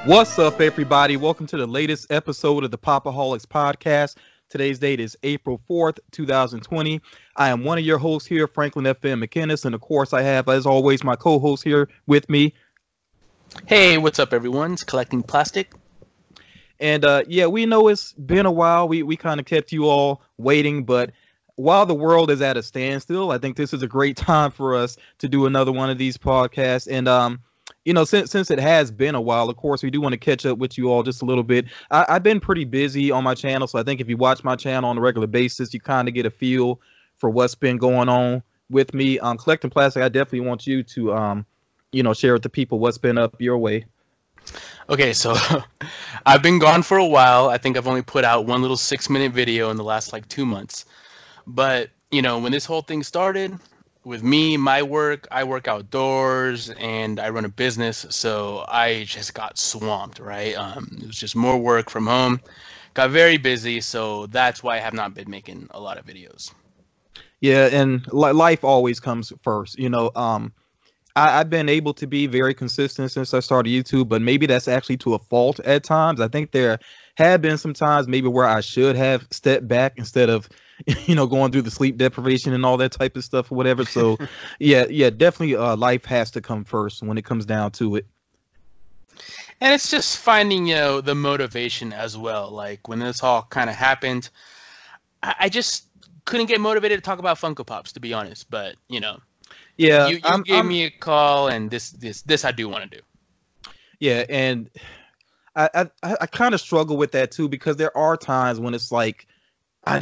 What's up, everybody? Welcome to the latest episode of the POPAHOLICS podcast. Today's date is April 4th, 2020. I am one of your hosts here, Franklyn McInnis, and of course I have, as always, my co-host here with me. Hey, what's up, everyone? It's Collecting Plastic. And yeah, we know it's been a while. We kind of kept you all waiting, but while the world is at a standstill, I think this is a great time for us to do another one of these podcasts. And you know, since it has been a while, of course, we do want to catch up with you all just a little bit. I've been pretty busy on my channel, so I think if you watch my channel on a regular basis, you kind of get a feel for what's been going on with me. Collecting Plastic, I definitely want you to, you know, share with the people what's been up your way. Okay, so I've been gone for a while. I think I've only put out one little 6-minute video in the last, 2 months. But, you know, when this whole thing started, with me, my work, I work outdoors and I run a business, so I just got swamped, right? It was just more work from home. Got very busy, so that's why I have not been making a lot of videos. Yeah, and life always comes first. You know, I've been able to be very consistent since I started YouTube, but maybe that's actually to a fault at times. I think there have been some times maybe where I should have stepped back instead of, you know, going through the sleep deprivation and all that type of stuff or whatever. So yeah, definitely life has to come first when it comes down to it. And it's just finding, you know, the motivation as well. Like when this all kind of happened, I just couldn't get motivated to talk about Funko Pops, to be honest. But, you know, yeah, you gave me a call, and this I do want to do. Yeah, and I kind of struggle with that too, because there are times when it's like,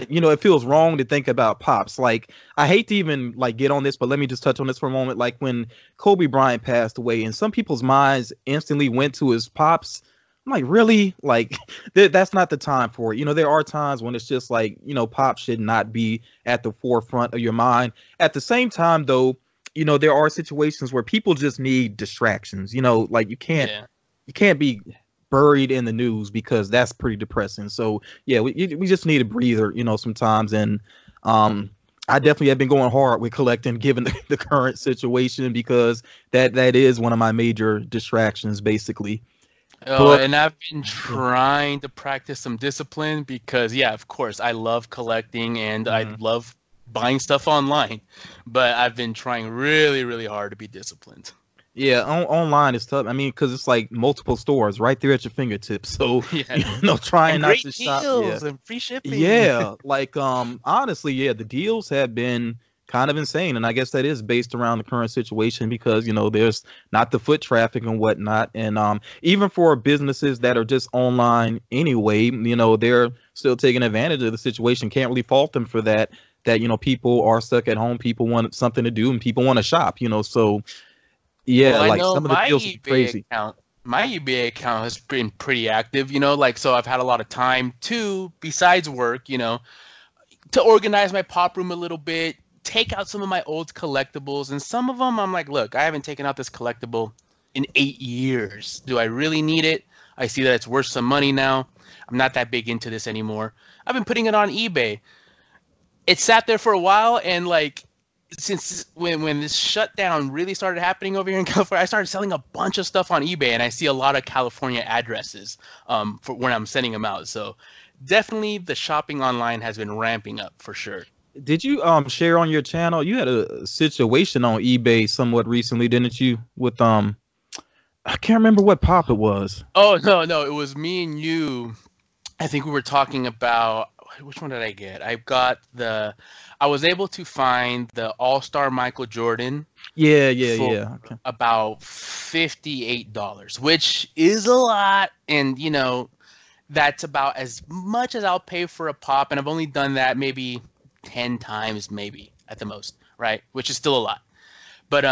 you know, it feels wrong to think about pops. Like, I hate to even get on this, but let me just touch on this for a moment. Like when Kobe Bryant passed away, and some people's minds instantly went to his pops. I'm like, really? Like, that's not the time for it. You know, there are times when it's just like, you know, pop should not be at the forefront of your mind. At the same time, though, you know, there are situations where people just need distractions. You know, like you can't be buried in the news, because that's pretty depressing. So yeah, we just need a breather, you know, sometimes. And I definitely have been going hard with collecting, given the current situation, because that is one of my major distractions, basically. And I've been trying to practice some discipline, because yeah, of course, I love collecting and I love buying stuff online, but I've been trying really, really hard to be disciplined. Yeah, online is tough. I mean, because it's like multiple stores right there at your fingertips. So Yeah. you know, trying And not great to shop. deals Yeah, and free shipping. yeah. Like honestly, yeah, the deals have been kind of insane, and I guess that is based around the current situation, because you know there's not the foot traffic and whatnot, and even for businesses that are just online anyway, you know, they're still taking advantage of the situation. Can't really fault them for that. That, you know, people are stuck at home, people want something to do, and people want to shop. You know, so. Yeah, Well, I like know some of the my deals are crazy. eBay account has been pretty active, you know, like, so I've had a lot of time to, besides work, you know, to organize my pop room a little bit, take out some of my old collectibles, and some of them I'm like, look, I haven't taken out this collectible in 8 years. Do I really need it? I see that it's worth some money now. I'm not that big into this anymore. I've been putting it on eBay. It sat there for a while, and like, since when this shutdown really started happening over here in California, I started selling a bunch of stuff on eBay, and I see a lot of California addresses for when I'm sending them out. So definitely the shopping online has been ramping up for sure. Did you share on your channel? You had a situation on eBay somewhat recently, didn't you? With I can't remember what pop it was. Oh, no, it was me and you. I think we were talking about, which one did I get? I was able to find the All-Star Michael Jordan. Yeah. Okay. About $58, which is a lot, and you know, that's about as much as I'll pay for a pop, and I've only done that maybe 10 times, maybe at the most, right? Which is still a lot. But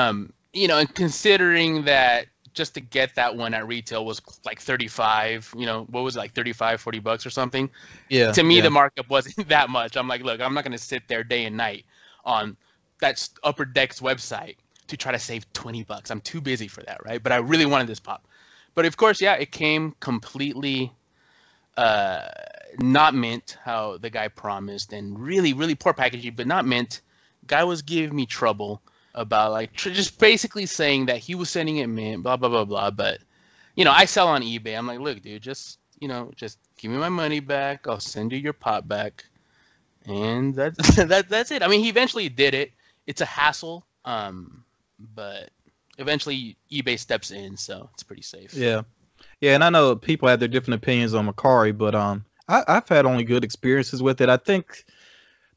you know, and considering that just to get that one at retail was like 35, you know, what was it, like 35, $40 or something? Yeah. To me, the markup wasn't that much. I'm like, look, I'm not going to sit there day and night on that Upper Deck's website to try to save $20. I'm too busy for that, right? But I really wanted this pop. But of course, yeah, it came completely not mint how the guy promised, and really, really poor packaging, but not mint. Guy was giving me trouble about like just basically saying that he was sending it mint, blah blah blah blah. But I sell on eBay. I'm like, look, dude, just give me my money back. I'll send you your pop back, and that's that's it. I mean, he eventually did it. It's a hassle, but eventually eBay steps in, so it's pretty safe. Yeah, yeah, and I know people have their different opinions on Mercari, but I've had only good experiences with it. I think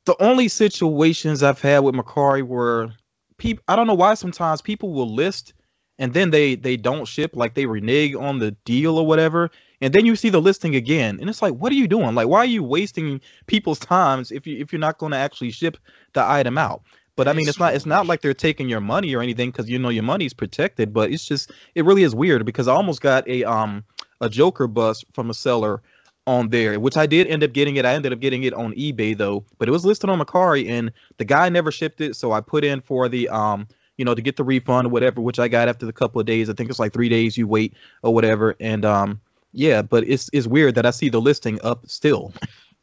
the only situations I've had with Mercari were people. I don't know why sometimes people will list and then they don't ship, like they renege on the deal or whatever, and then you see the listing again, and it's like, what are you doing? Like, why are you wasting people's times if you're not going to actually ship the item out? But I mean, it's not like they're taking your money or anything, because your money's protected. But it's just, it really is weird, because I almost got a Joker bust from a seller on there, which I did end up getting it. I ended up getting it on eBay though, but it was listed on Mercari, and the guy never shipped it. So I put in for the to get the refund or whatever, which I got after the couple of days. I think it's like 3 days you wait or whatever. And yeah, but it's weird that I see the listing up still.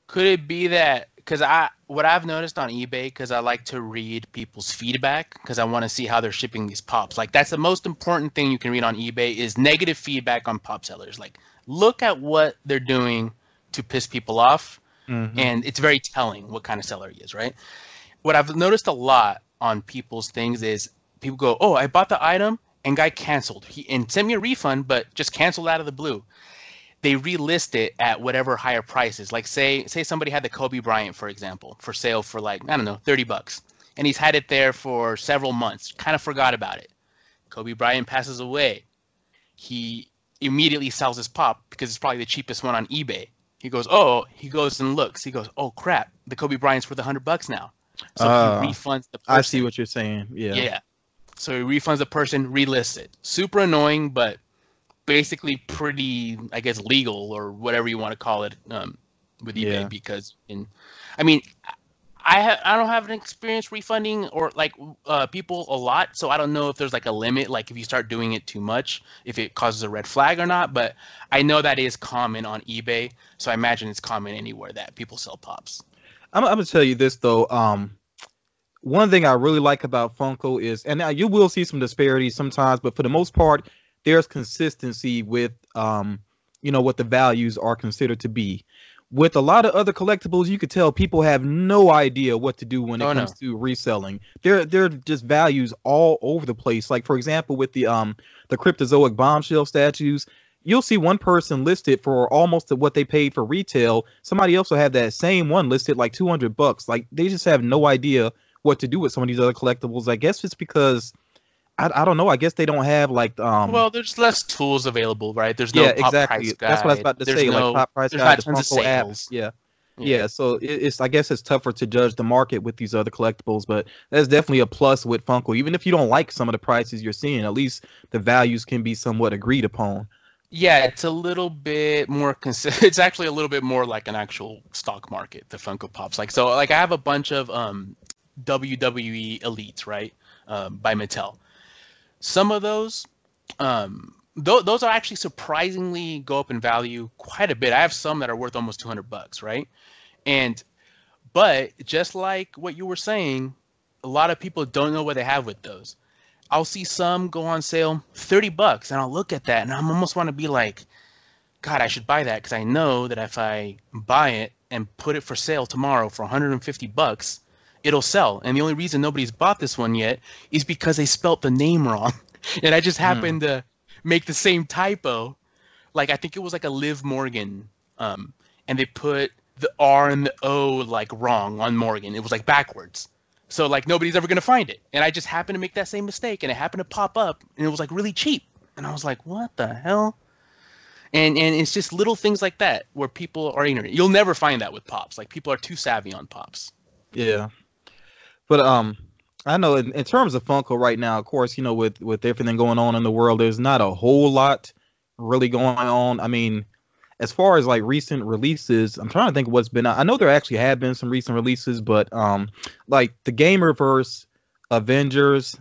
Could it be that, because what I've noticed on eBay, because I like to read people's feedback, because I want to see how they're shipping these pops. Like, that's the most important thing you can read on eBay is negative feedback on pop sellers. Like, look at what they're doing to piss people off, and it's very telling what kind of seller he is, right? What I've noticed a lot on people's things is people go, oh, I bought the item and guy canceled. And sent me a refund, but just canceled out of the blue. They relist it at whatever higher prices. Like say somebody had the Kobe Bryant, for example, for sale for like, I don't know, $30. And he's had it there for several months, kind of forgot about it. Kobe Bryant passes away. He immediately sells his pop because it's probably the cheapest one on eBay. He goes and looks. He goes, oh crap, the Kobe Bryant's worth $100 now. So he refunds the person. I see what you're saying. Yeah. Yeah. So he refunds the person, relists it. Super annoying, but basically pretty, I guess, legal or whatever you want to call it with eBay. Because I don't have an experience refunding or like people a lot, so I don't know if there's like a limit, like if you start doing it too much, if it causes a red flag or not. But I know that is common on eBay, so I imagine it's common anywhere that people sell pops. I'm gonna tell you this though. One thing I really like about Funko is, and now you will see some disparities sometimes, but for the most part, there's consistency with what the values are considered to be. With a lot of other collectibles, you could tell people have no idea what to do when it comes to reselling. There are just values all over the place. Like, for example, with the Cryptozoic bombshell statues, you'll see one person listed for almost what they paid for retail. Somebody else will have that same one listed like $200. Like, they just have no idea what to do with some of these other collectibles. I guess it's because I don't know. I guess they don't have like well, there's less tools available, right? There's no pop price guide. That's what I was about to say. Like pop price guide, the Funko apps. Yeah. So I guess it's tougher to judge the market with these other collectibles, but that's definitely a plus with Funko. Even if you don't like some of the prices you're seeing, at least the values can be somewhat agreed upon. Yeah, it's a little bit more it's actually a little bit more like an actual stock market, the Funko Pops. Like, so like I have a bunch of WWE Elites, right? By Mattel. Some of those, those are actually surprisingly go up in value quite a bit. I have some that are worth almost $200, right? But just like what you were saying, a lot of people don't know what they have with those. I'll see some go on sale $30, and I'll look at that, and I almost want to be like, God, I should buy that, because I know that if I buy it and put it for sale tomorrow for $150, it'll sell. And the only reason nobody's bought this one yet is because they spelt the name wrong. And I just happened to make the same typo. Like, I think it was like a Liv Morgan. And they put the R and the O like wrong on Morgan. It was like backwards. So like nobody's ever going to find it. And I just happened to make that same mistake, and it happened to pop up, and it was like really cheap. And I was like, what the hell? And it's just little things like that where people are ignorant. You'll never find that with pops. Like, people are too savvy on pops. Yeah. But I know in terms of Funko right now, of course, with everything going on in the world, there's not a whole lot really going on. I mean, as far as like recent releases, I'm trying to think of what's been out. I know there actually have been some recent releases, but like the Gamerverse, Avengers,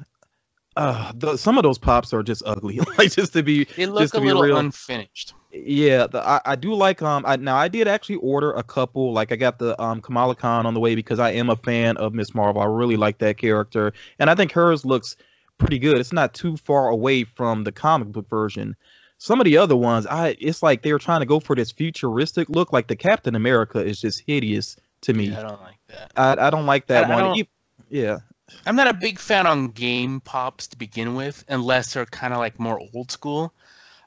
some of those pops are just ugly. Like, just to be, they look a little unfinished. Yeah, I do like I did actually order a couple. Like, I got the Kamala Khan on the way because I am a fan of Miss Marvel. I really like that character, and I think hers looks pretty good. It's not too far away from the comic book version, some of the other ones, it's like they were trying to go for this futuristic look. Like the Captain America is just hideous to me. Yeah, I don't like that. I don't like that one. Yeah. I'm not a big fan on game pops to begin with, unless they're kind of like more old school.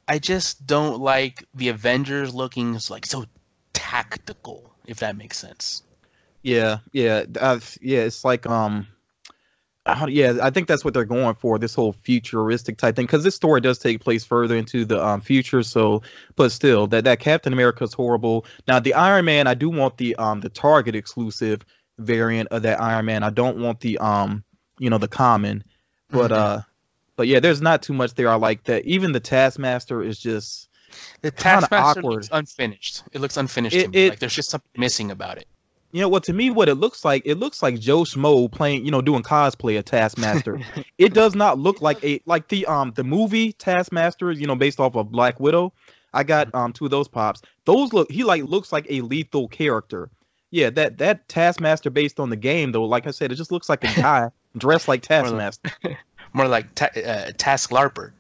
I just don't like the Avengers looking like so tactical, if that makes sense. Yeah, yeah, yeah. It's like yeah, I think that's what they're going for, this whole futuristic type thing, because this story does take place further into the future. So, but still, that Captain America is horrible. Now, the Iron Man, I do want the Target exclusive variant of that Iron Man. I don't want the the common, but yeah, there's not too much there. I like that. Even the Taskmaster is just the kind of Taskmaster awkward. looks unfinished. It looks unfinished to me. Like there's just something missing about it. You know what? To me, what it looks like Joe Schmo playing, doing cosplay of Taskmaster. It does not look like the movie Taskmaster, based off of Black Widow. I got two of those pops. He looks like a lethal character. Yeah, that Taskmaster based on the game though, like I said, it just looks like a guy dressed like Taskmaster. More like Task Larper.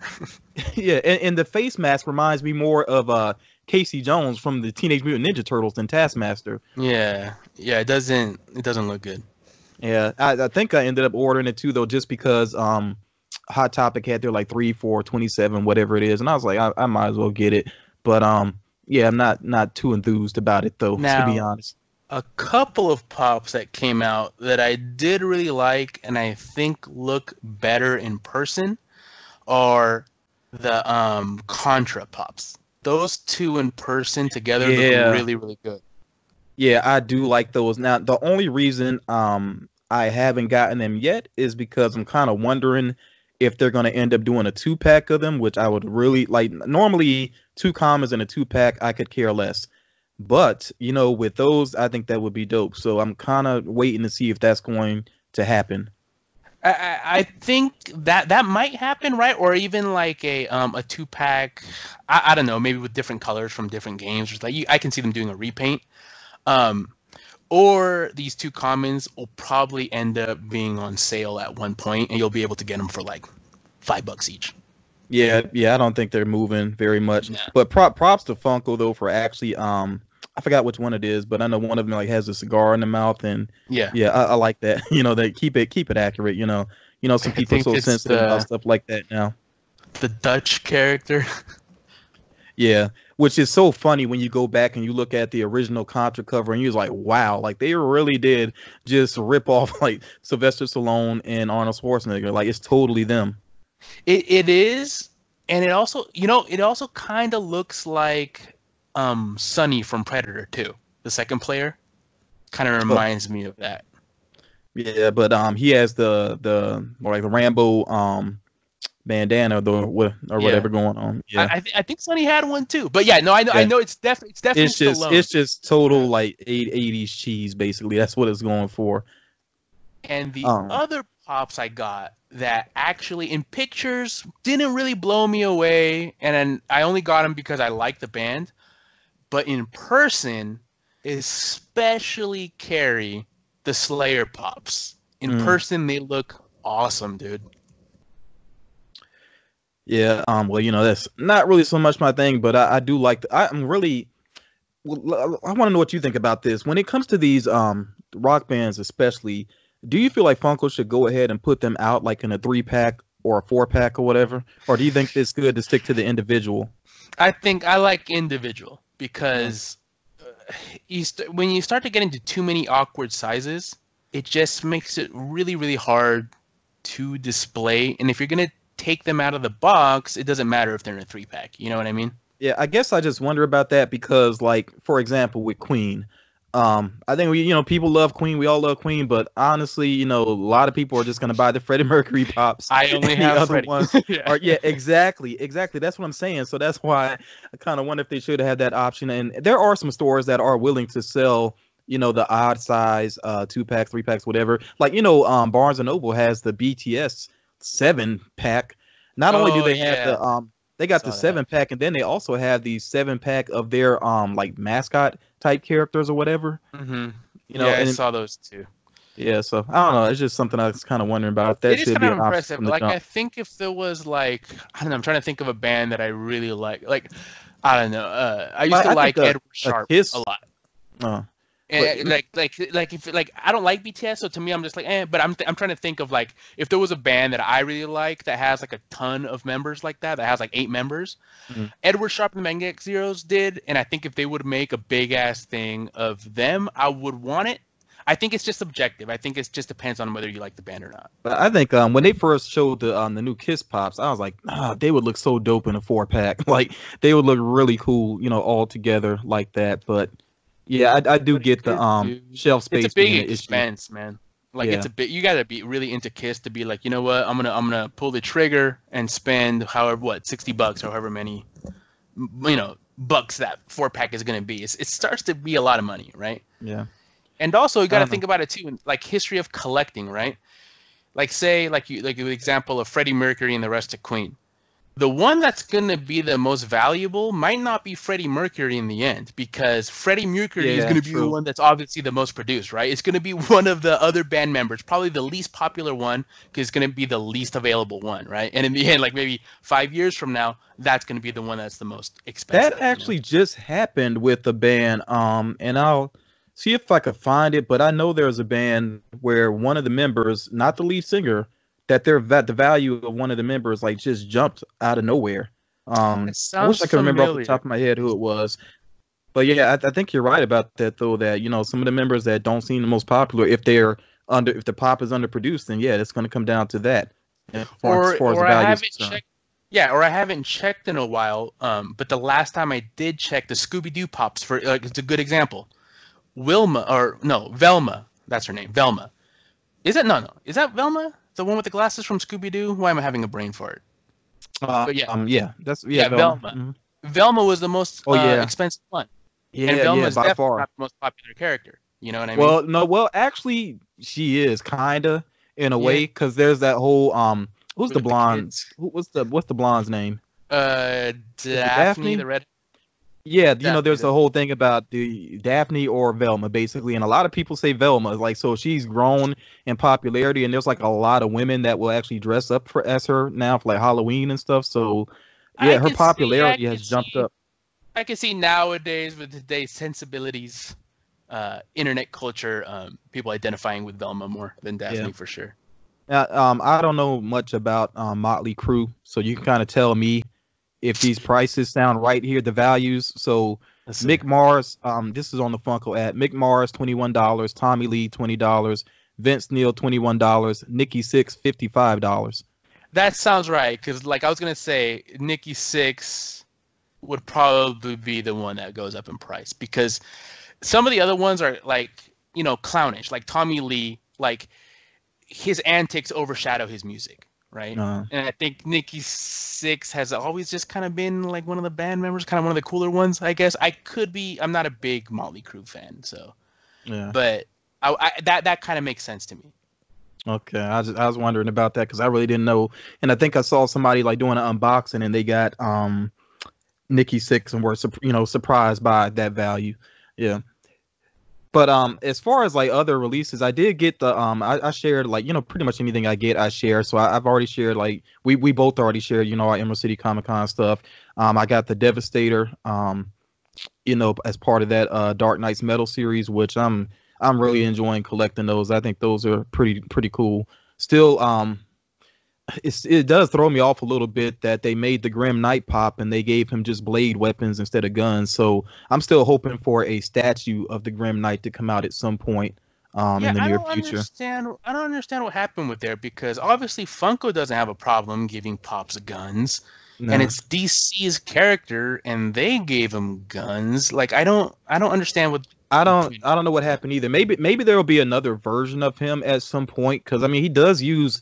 Yeah, and the face mask reminds me more of Casey Jones from the Teenage Mutant Ninja Turtles than Taskmaster. Yeah, it doesn't look good. Yeah, I think I ended up ordering it too though, just because Hot Topic had their like 3, 4, 27, whatever it is, and I was like, I might as well get it. But yeah, I'm not too enthused about it though, to be honest. A couple of pops that came out that I did really like and I think look better in person are the Contra pops. Those two in person together look really, really good. Yeah, I do like those. Now, the only reason I haven't gotten them yet is because I'm kind of wondering if they're going to end up doing a 2-pack of them, which I would really like. Normally, 2 commons and a 2-pack, I could care less. But, with those, I think that would be dope. So I'm kind of waiting to see if that's going to happen. I think that might happen, right? Or even like a 2-pack. I don't know, maybe with different colors from different games. Like I can see them doing a repaint. Or these 2 commons will probably end up being on sale at one point, and you'll be able to get them for like $5 each. Yeah, I don't think they're moving very much. Nah. But props to Funko though for actually I forgot which one it is, but I know one of them like has a cigar in the mouth, and I like that. They keep it accurate. Some people are so sensitive about stuff like that now. The Dutch character. Yeah, which is so funny when you go back and you look at the original Contra cover, and you're like, wow, like they really did just rip off like Sylvester Stallone and Arnold Schwarzenegger. Like it's totally them. It is, and it also kind of looks like Sonny from Predator 2, the second player. Kind of reminds me of that. Yeah, but he has the Rambo bandana or whatever going on. Yeah, I think Sonny had one too. But yeah, no, I know it's definitely Stallone. It's just total like 80s cheese basically. That's what it's going for. And the other pops I got that actually in pictures didn't really blow me away, and I only got them because I like the band, but in person especially carry the Slayer pops. In person they look awesome, dude. Yeah, well, that's not really so much my thing, but I do like I'm really I want to know what you think about this. When it comes to these rock bands especially, do you feel like Funko should go ahead and put them out like in a 3-pack or a 4-pack or whatever? Or do you think it's good to stick to the individual? I think I like individual because when you start to get into too many awkward sizes, it just makes it really, really hard to display. And if you're going to take them out of the box, it doesn't matter if they're in a 3-pack. You know what I mean? Yeah, I guess I just wonder about that because, like, for example, with Queen, I think people love Queen. We all love Queen, but honestly, a lot of people are just gonna buy the Freddie Mercury pops. I only have Freddie. Ones exactly. That's what I'm saying. So that's why I kind of wonder if they should have that option. And there are some stores that are willing to sell, the odd size 2-packs, 3-packs, whatever. Like Barnes and Noble has the BTS 7-pack. Not only do they have they got the 7-pack, and then they also have the 7-pack of their like mascot type characters or whatever. Mm-hmm. I saw those too. Yeah, so I don't know. It's just something I was kind of wondering about. If that It is should kind be of an option impressive. from the Like jump. I think if there was like I don't know, I'm trying to think of a band that I really like. Like I don't know. I used to I think like Edward a Sharp a Kiss. lot. Uh, but And like if like I don't like BTS, so to me I'm just like but I'm trying to think of like if there was a band that I really like that has like a ton of members like that has like 8 members. mm, Edward Sharp and the Magnetic Zeros did, and I think if they would make a big ass thing of them, I would want it. I think it's just subjective. I think it just depends on whether you like the band or not. but I think when they first showed the new Kiss Pops, I was like, they would look so dope in a 4-pack. Like they would look really cool, all together like that. But yeah, I do But it get the could do. shelf It's a space big being an issue. expense, man. Like Yeah. it's a bit. You gotta be really into Kiss to be like, you know what? I'm gonna pull the trigger and spend however $60 or however many, bucks that 4-pack is gonna be. It starts to be a lot of money, right? Yeah. And also you I got to don't know. think about it too, in, like history of collecting, right? Like say like the example of Freddie Mercury and the rest of Queen. The one that's going to be the most valuable might not be Freddie Mercury in the end because Freddie Mercury is Yeah, going to be the true. one that's obviously the most produced, right? It's going to be one of the other band members, probably the least popular one because it's going to be the least available one, right? And in the end, like maybe 5 years from now, that's going to be the one that's the most expensive. That actually just happened with a band. And I'll see if I could find it. But I know there's a band where one of the members, not the lead singer, that the value of one of the members like just jumped out of nowhere. It I wish sounds I could remember off the familiar. top of my head who it was. But yeah, I think you're right about that though. That some of the members that don't seem the most popular, if if the pop is underproduced, then yeah, it's going to come down to that. As far as the Or I value is haven't concerned. checked. Yeah, or I haven't checked in a while. But the last time I did check the Scooby Doo pops for like it's a good example. Wilma or no Velma, that's her name. Velma. Is it no? Is that Velma? The one with the glasses from Scooby Doo? Why am I having a brain fart? But yeah, Yeah, that's yeah, Velma. Velma. Mhm. Velma was the most Oh yeah, expensive one, and yeah, Velma yeah, is by definitely far. not the most popular character. You know what I mean? Well, no, well, actually, she is kinda in a Yeah, way because there's that whole who's the with the blonde? kids. What's the blonde's name? Is it Daphne, the Daphne? red. Yeah, Daphne, there's the whole thing about the Daphne or Velma, basically, and a lot of people say Velma. Like, so she's grown in popularity, and there's like a lot of women that will actually dress up as her now for like Halloween and stuff. So, I yeah, her can see, I popularity can has jumped see, up. I can see nowadays with today's sensibilities, internet culture, people identifying with Velma more than Yeah. Daphne for sure. I don't know much about Motley Crue, so you can kind of tell me if these prices sound right here, the values. So Let's see. Mick Mars, this is on the Funko ad. Mick Mars, $21. Tommy Lee, $20. Vince Neil, $21. Nikki Six, $55. That sounds right, because like I was gonna say, Nikki Six would probably be the one that goes up in price because some of the other ones are like clownish, like Tommy Lee, like his antics overshadow his music, right? Uh, And I think Nikki Six has always just kind of been like one of the band members, kind of one of the cooler ones, I guess. I'm not a big Motley Crue fan, so, yeah. but that kind of makes sense to me. Okay. I was wondering about that because I really didn't know, and I think I saw somebody like doing an unboxing and they got Nikki Six and were surprised by that value. Yeah. But as far as like other releases, I did get the I shared like pretty much anything I get I share. So I've already shared like we both already shared our Emerald City Comic Con stuff. I got the Devastator as part of that Dark Knights Metal series, which I'm really enjoying collecting those. I think those are pretty cool. Still it does throw me off a little bit that they made the Grim Knight pop and they gave him just blade weapons instead of guns. So I'm still hoping for a statue of the Grim Knight to come out at some point in the near future. I don't understand what happened with there because obviously Funko doesn't have a problem giving Pops guns, and No. it's DC's character, and they gave him guns. Like I don't understand what. I don't know what happened either. Maybe there will be another version of him at some point because I mean he does use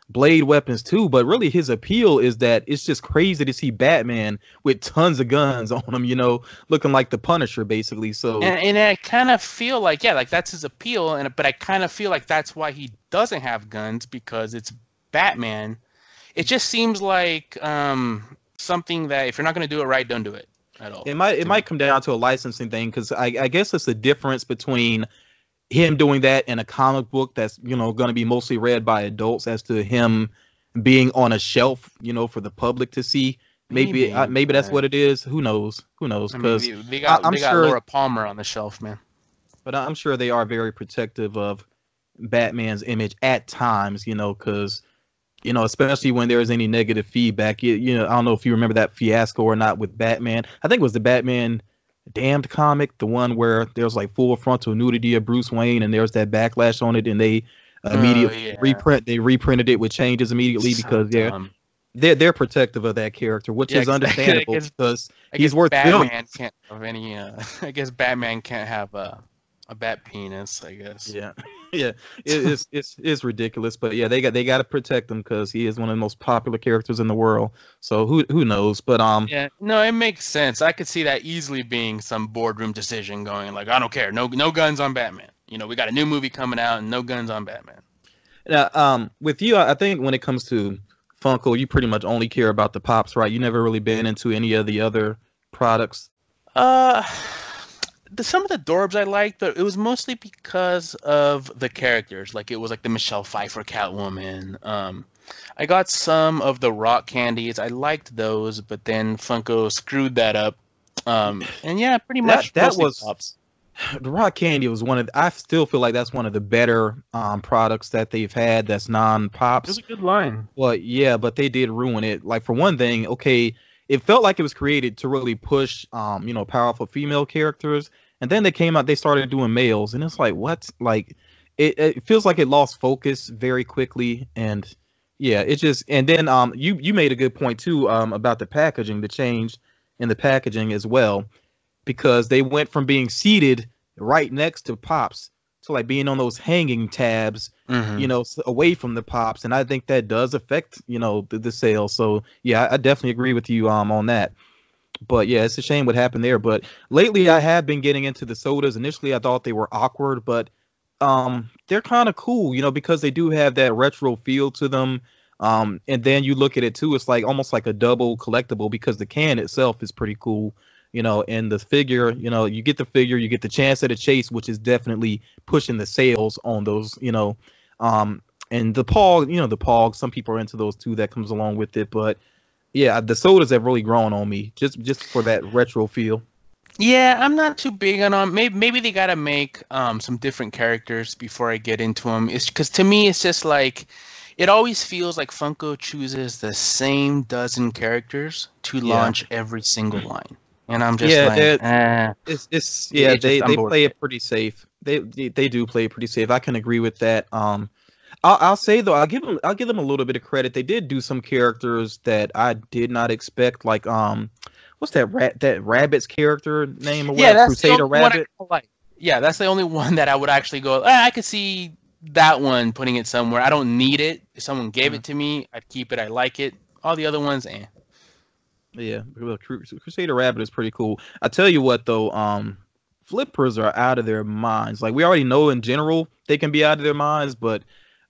blade weapons too, but really his appeal is that it's just crazy to see Batman with tons of guns on him, looking like the Punisher basically. So And I kind of feel like like that's his appeal, but I kind of feel like that's why he doesn't have guns because it's Batman. It just seems like something that if you're not going to do it right, don't do it at all. it might come down to a licensing thing because I guess it's the difference between him doing that in a comic book that's, you know, going to be mostly read by adults, as to him being on a shelf, you know, for the public to see. Maybe that's what it is. Who knows? Who knows? I mean, Because they I'm got sure, Laura Palmer on the shelf, man. but I'm sure they are very protective of Batman's image at times, you know, because, you know, especially when there's any negative feedback. You know, I don't know if you remember that fiasco or not with Batman. I think it was the Batman Damned comic, the one where there's like full frontal nudity of Bruce Wayne, and there's that backlash on it, and they immediately reprinted it with changes immediately, because they're protective of that character, which is understandable, because he's worth Batman billions. can't have any. I guess Batman can't have a bat penis, I guess. Yeah, yeah, it's ridiculous, but yeah, they got to protect him because he is one of the most popular characters in the world. So who knows? But yeah, no, it makes sense. I could see that easily being some boardroom decision, going like, I don't care, no guns on Batman. You know, we got a new movie coming out, and no guns on Batman. Now, with you, I think when it comes to Funko, you pretty much only care about the pops, right? You never really been into any of the other products. Some of the Dorbs I liked, but it was mostly because of the characters. Like, it was like the Michelle Pfeiffer Catwoman. I got some of the rock candies. I liked those, but then Funko screwed that up. And yeah, pretty much that was pops. The rock candy was I still feel like that's one of the better products that they've had that's non-pops. It was a good line. Well, yeah, but they did ruin it. Like, for one thing, okay, it felt like it was created to really push you know, powerful female characters, and then they started doing males, and it's like, what? Like, it feels like it lost focus very quickly, and yeah, it just, and then you made a good point too about the packaging, the change in the packaging as well, because they went from being seated right next to pops to like being on those hanging tabs, you know, away from the pops, and I think that does affect, you know, the sales. So yeah, I definitely agree with you on that. But yeah, it's a shame what happened there. But lately, I have been getting into the sodas. Initially, I thought they were awkward, but they're kind of cool, you know, because they do have that retro feel to them. And then you look at it too, it's like almost like a double collectible, because the can itself is pretty cool, you know, and the figure, you know, you get the figure, you get the chance at a chase, which is definitely pushing the sales on those, you know. And the Pog, you know, the Pog, some people are into those too, that comes along with it. But yeah, the sodas have really grown on me just for that retro feel. Yeah, I'm not too big on them. Maybe they gotta make some different characters before I get into them. It's because to me, it's just like, it always feels like Funko chooses the same dozen characters to launch every single line, and I'm just they play it pretty safe. They do play it pretty safe. I can agree with that. I'll say though, I'll give them a little bit of credit. They did do some characters that I did not expect, like what's that rabbit's character name? Or yeah, that's Crusader Rabbit. Yeah, that's the only one that I would actually go, I could see that one putting it somewhere. I don't need it. If someone gave it to me, I'd keep it. I like it. All the other ones, Yeah, Crusader Rabbit is pretty cool. I tell you what though, flippers are out of their minds. Like, we already know in general they can be out of their minds, but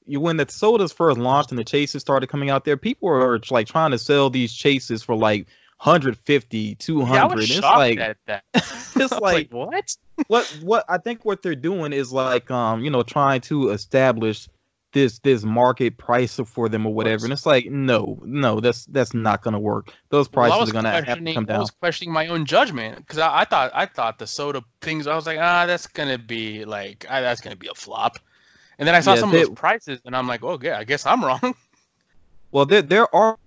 when the sodas first launched and the chases started coming out there, people were like trying to sell these chases for like 150, 200. Yeah, I was shocked at that. It's like what I think what they're doing is like you know, trying to establish this market price for them or whatever, and it's like no, that's not gonna work. Those prices are gonna have to come down. I was questioning my own judgment, because I thought the soda things, I was like, that's gonna be a flop. And then I saw some of those prices, and I'm like, oh yeah, I guess I'm wrong. Well, there are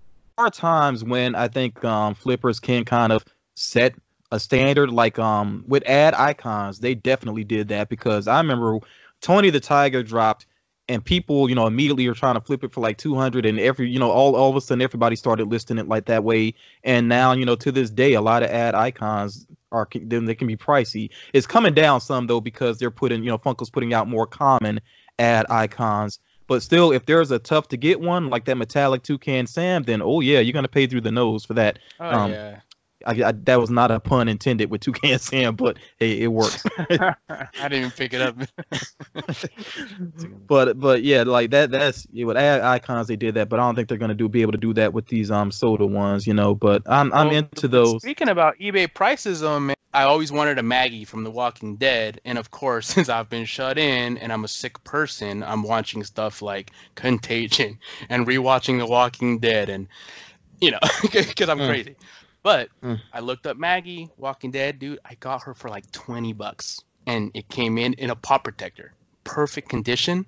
times when I think flippers can kind of set a standard, like with ad icons. They definitely did that, because I remember Tony the Tiger dropped, and people, you know, immediately are trying to flip it for like 200, and all of a sudden everybody started listing it like that way. And now, you know, to this day, a lot of ad icons they can be pricey. It's coming down some though, because they're putting, you know, Funko's putting out more common ad icons. But still, if there's a tough to get one like that metallic Toucan Sam, then oh yeah, you're gonna pay through the nose for that. Yeah. That was not a pun intended with Toucan Sam, but hey, it works. I didn't even pick it up. but yeah, like that's with ad icons they did that, but I don't think they're gonna be able to do that with these soda ones, you know. But I'm into those. Speaking about eBay prices, man, I always wanted a Maggie from The Walking Dead, and of course, since I've been shut in and I'm a sick person, I'm watching stuff like Contagion and rewatching The Walking Dead, and because I'm Mm, crazy. But mm. I looked up Maggie, Walking Dead, dude. I got her for like $20, and it came in a pop protector, perfect condition,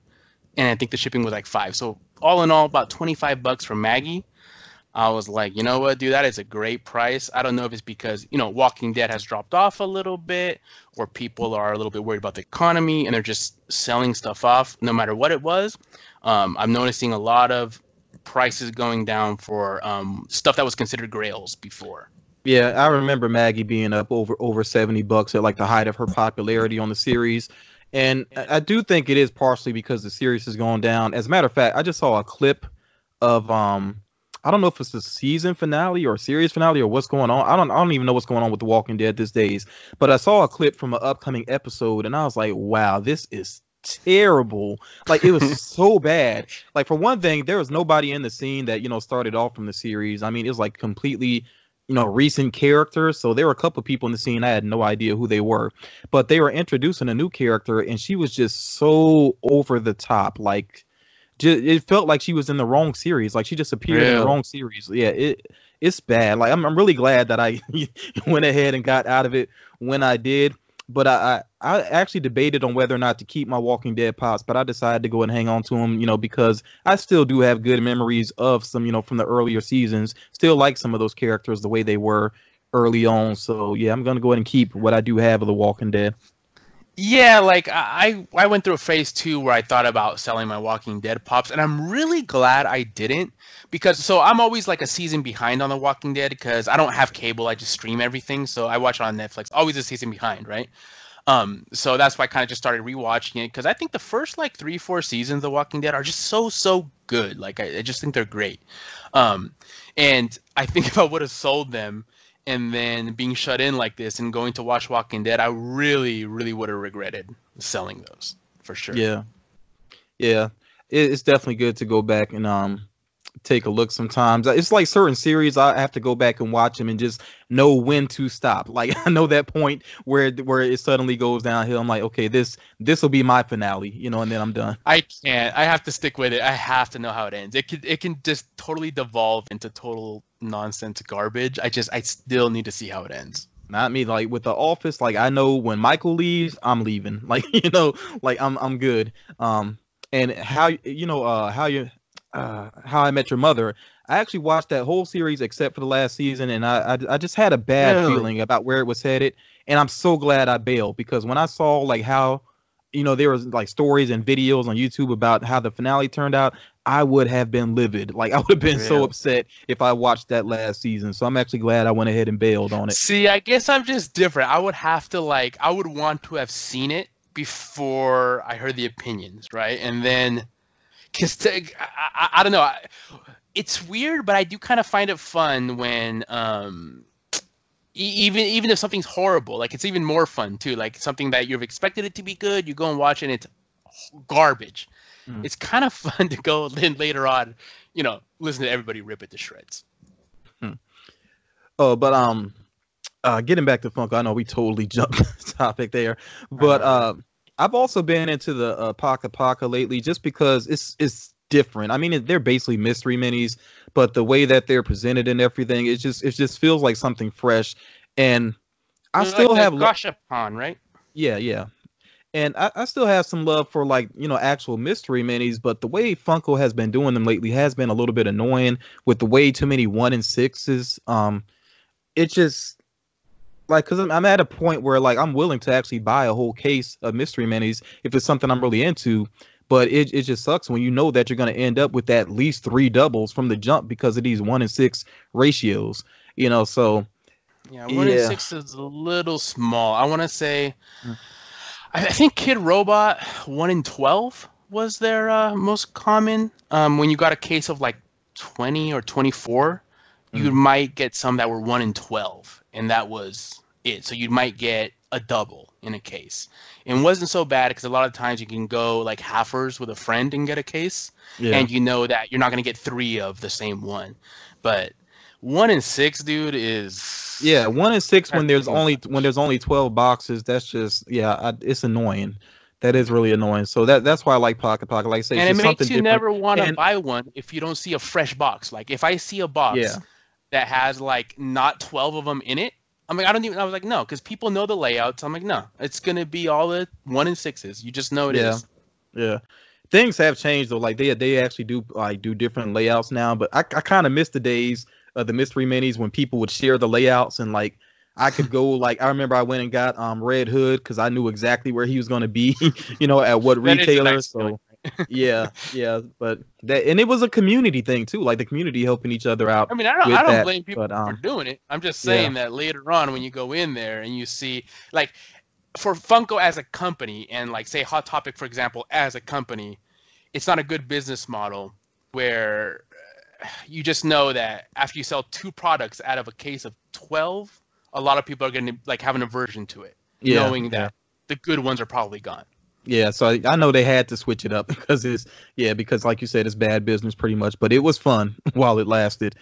and I think the shipping was like $5. So all in all, about $25 for Maggie. I was like, you know what, dude, that is a great price. I don't know if it's because, Walking Dead has dropped off a little bit, or people are a little bit worried about the economy and they're just selling stuff off no matter what it was. I'm noticing a lot of prices going down for stuff that was considered grails before. Yeah, I remember Maggie being up over $70 at like the height of her popularity on the series. And I do think it is partially because the series has gone down. As a matter of fact, I just saw a clip of I don't know if it's the season finale or series finale or what's going on. I don't even know what's going on with The Walking Dead these days. But I saw a clip from an upcoming episode and I was like, wow, this is terrible. Like, it was so bad. Like, for one thing, there was nobody in the scene that, started off from the series. I mean, it was like completely, recent characters. So there were a couple of people in the scene I had no idea who they were. But they were introducing a new character and she was just so over the top. Like, it felt like she was in the wrong series. Like, she just appeared in the wrong series. Yeah, it's bad. Like, I'm really glad that I went ahead and got out of it when I did. But I actually debated on whether or not to keep my Walking Dead pops, but I decided to go and hang on to them, because I still do have good memories of some, from the earlier seasons. Still like some of those characters the way they were early on. So yeah, I'm gonna go ahead and keep what I do have of the Walking Dead. Yeah, like I went through a phase 2 where I thought about selling my Walking Dead pops, and I'm really glad I didn't, because so I'm always like a season behind on The Walking Dead because I don't have cable, I just stream everything, so I watch it on Netflix, always a season behind, right? So that's why I kind of just started rewatching it because I think the first like 3-4 seasons of The Walking Dead are just so good. Like I just think they're great. And I think if I would have sold them and then being shut in like this and going to watch Walking Dead, I really would have regretted selling those for sure. Yeah, yeah, it's definitely good to go back and take a look sometimes. It's like certain series I have to go back and watch them and just know when to stop. Like, I know that point where it suddenly goes downhill. I'm like, okay, this will be my finale, and then I'm done. I can't. I have to stick with it. I have to know how it ends. It can just totally devolve into total nonsense garbage. I still need to see how it ends. Not me. Like with The Office, like I know when Michael leaves, I'm leaving. Like, like I'm good. And How I Met Your Mother. I actually watched that whole series except for the last season, and I just had a bad feeling about where it was headed. And I'm so glad I bailed because when I saw like how, there was like stories and videos on YouTube about how the finale turned out, I would have been livid. Like I would have been so upset if I watched that last season. So I'm actually glad I went ahead and bailed on it. See, I guess I'm just different. I would want to have seen it before I heard the opinions, right? And then. Because I don't know, it's weird, but I do kind of find it fun when even if something's horrible, like it's even more fun too. Like something that you've expected it to be good, you go and watch it, and it's garbage. It's kind of fun to go then later on, listen to everybody rip it to shreds. Oh, but getting back to Funko, I know we totally jumped the topic there, but I've also been into the Paka lately just because it's different. I mean, they're basically mystery minis, but the way that they're presented and everything, it just feels like something fresh. And I still like have Gashapon, right? Yeah. And I still have some love for like, actual mystery minis, but the way Funko has been doing them lately has been a little bit annoying with the way too many 1 and 6s. It just like, because I'm at a point where like I'm willing to actually buy a whole case of mystery minis if it's something I'm really into, but it just sucks when you know that you're going to end up with at least 3 doubles from the jump because of these 1 and 6 ratios, so yeah, 1 and 6 is a little small. I want to say I think Kid Robot 1 in 12 was their most common. When you got a case of like 20 or 24, you might get some that were 1 in 12. And that was it. So you might get a double in a case. And it wasn't so bad because a lot of times you can go like halfers with a friend and get a case. Yeah. And you know that you're not going to get 3 of the same one. But 1 in 6, dude, is Yeah, 1 in 6 when that's there's only 12 boxes. That's just it's annoying. That is really annoying. So that's why I like Pocket Pocket. Like I say, it's and it just something makes you different. never want to And buy one if you don't see a fresh box. Like if I see a box yeah, that has like not 12 of them in it, I'm like, I was like, no, because people know the layouts. I'm like, no, it's gonna be all the 1 in 6s. You just know it yeah, is. yeah. Things have changed though. Like they actually do different layouts now. But I kind of miss the days of the mystery minis when people would share the layouts and like I could go like I remember I went and got Red Hood because I knew exactly where he was going to be, at what That is a retailer. nice feeling. So yeah, but that and it was a community thing too, like the community helping each other out I mean, I with don't that. blame people But for doing it. I'm just yeah, saying that later on when you go in there and you see like for Funko as a company and like say Hot Topic for example as a company, it's not a good business model where you just know that after you sell 2 products out of a case of 12, a lot of people are going to like have an aversion to it, knowing yeah. that the good ones are probably gone. Yeah, so I know they had to switch it up because like you said, it's bad business pretty much, but it was fun while it lasted.